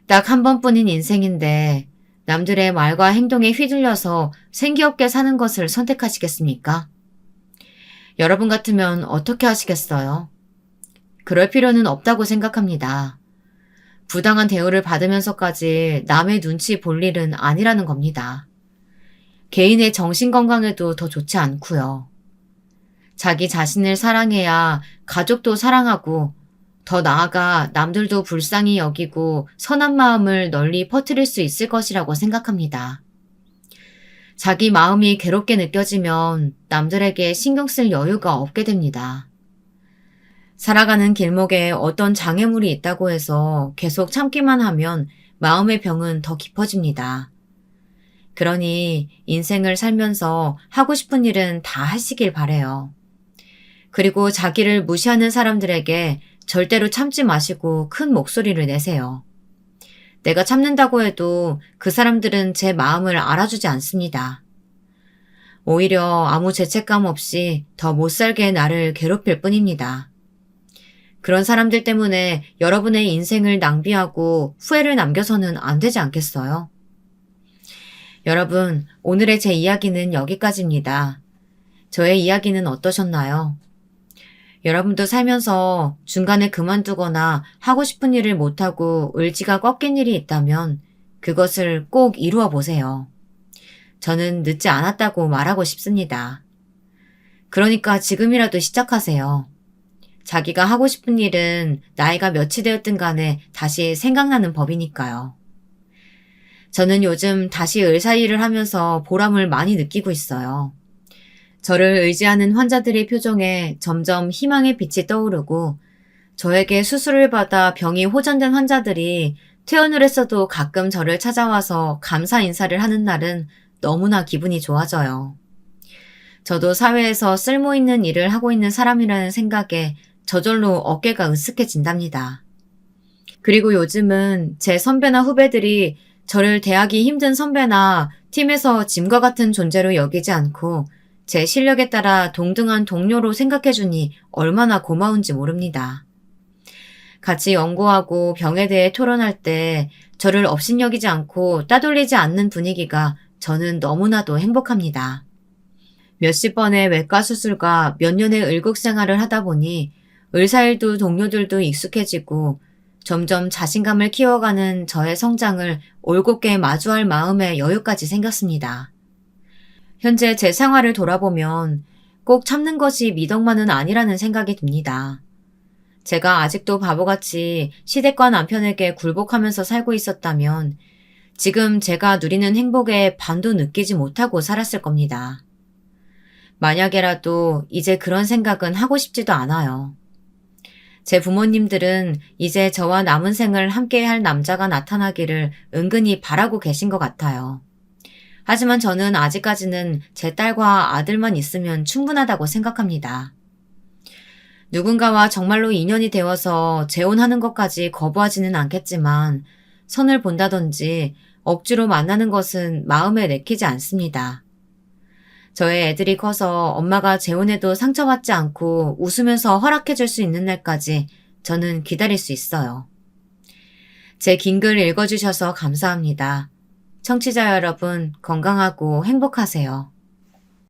딱 한 번뿐인 인생인데 남들의 말과 행동에 휘둘려서 생기없게 사는 것을 선택하시겠습니까? 여러분 같으면 어떻게 하시겠어요? 그럴 필요는 없다고 생각합니다. 부당한 대우를 받으면서까지 남의 눈치 볼 일은 아니라는 겁니다. 개인의 정신건강에도 더 좋지 않고요. 자기 자신을 사랑해야 가족도 사랑하고 더 나아가 남들도 불쌍히 여기고 선한 마음을 널리 퍼뜨릴 수 있을 것이라고 생각합니다. 자기 마음이 괴롭게 느껴지면 남들에게 신경 쓸 여유가 없게 됩니다. 살아가는 길목에 어떤 장애물이 있다고 해서 계속 참기만 하면 마음의 병은 더 깊어집니다. 그러니 인생을 살면서 하고 싶은 일은 다 하시길 바래요. 그리고 자기를 무시하는 사람들에게 절대로 참지 마시고 큰 목소리를 내세요. 내가 참는다고 해도 그 사람들은 제 마음을 알아주지 않습니다. 오히려 아무 죄책감 없이 더 못살게 나를 괴롭힐 뿐입니다. 그런 사람들 때문에 여러분의 인생을 낭비하고 후회를 남겨서는 안 되지 않겠어요? 여러분, 오늘의 제 이야기는 여기까지입니다. 저의 이야기는 어떠셨나요? 여러분도 살면서 중간에 그만두거나 하고 싶은 일을 못하고 의지가 꺾인 일이 있다면 그것을 꼭 이루어 보세요. 저는 늦지 않았다고 말하고 싶습니다. 그러니까 지금이라도 시작하세요. 자기가 하고 싶은 일은 나이가 몇이 되었든 간에 다시 생각나는 법이니까요. 저는 요즘 다시 의사일을 하면서 보람을 많이 느끼고 있어요. 저를 의지하는 환자들의 표정에 점점 희망의 빛이 떠오르고 저에게 수술을 받아 병이 호전된 환자들이 퇴원을 했어도 가끔 저를 찾아와서 감사 인사를 하는 날은 너무나 기분이 좋아져요. 저도 사회에서 쓸모있는 일을 하고 있는 사람이라는 생각에 저절로 어깨가 으쓱해진답니다. 그리고 요즘은 제 선배나 후배들이 저를 대하기 힘든 선배나 팀에서 짐과 같은 존재로 여기지 않고 제 실력에 따라 동등한 동료로 생각해주니 얼마나 고마운지 모릅니다. 같이 연구하고 병에 대해 토론할 때 저를 업신여기지 않고 따돌리지 않는 분위기가 저는 너무나도 행복합니다. 몇십 번의 외과 수술과 몇 년의 의국 생활을 하다 보니 의사일도 동료들도 익숙해지고 점점 자신감을 키워가는 저의 성장을 올곧게 마주할 마음의 여유까지 생겼습니다. 현재 제 생활을 돌아보면 꼭 참는 것이 미덕만은 아니라는 생각이 듭니다. 제가 아직도 바보같이 시댁과 남편에게 굴복하면서 살고 있었다면 지금 제가 누리는 행복의 반도 느끼지 못하고 살았을 겁니다. 만약에라도 이제 그런 생각은 하고 싶지도 않아요. 제 부모님들은 이제 저와 남은 생을 함께할 남자가 나타나기를 은근히 바라고 계신 것 같아요. 하지만 저는 아직까지는 제 딸과 아들만 있으면 충분하다고 생각합니다. 누군가와 정말로 인연이 되어서 재혼하는 것까지 거부하지는 않겠지만 선을 본다든지 억지로 만나는 것은 마음에 내키지 않습니다. 저의 애들이 커서 엄마가 재혼해도 상처받지 않고 웃으면서 허락해줄 수 있는 날까지 저는 기다릴 수 있어요. 제 긴 글 읽어주셔서 감사합니다. 청취자 여러분, 건강하고 행복하세요.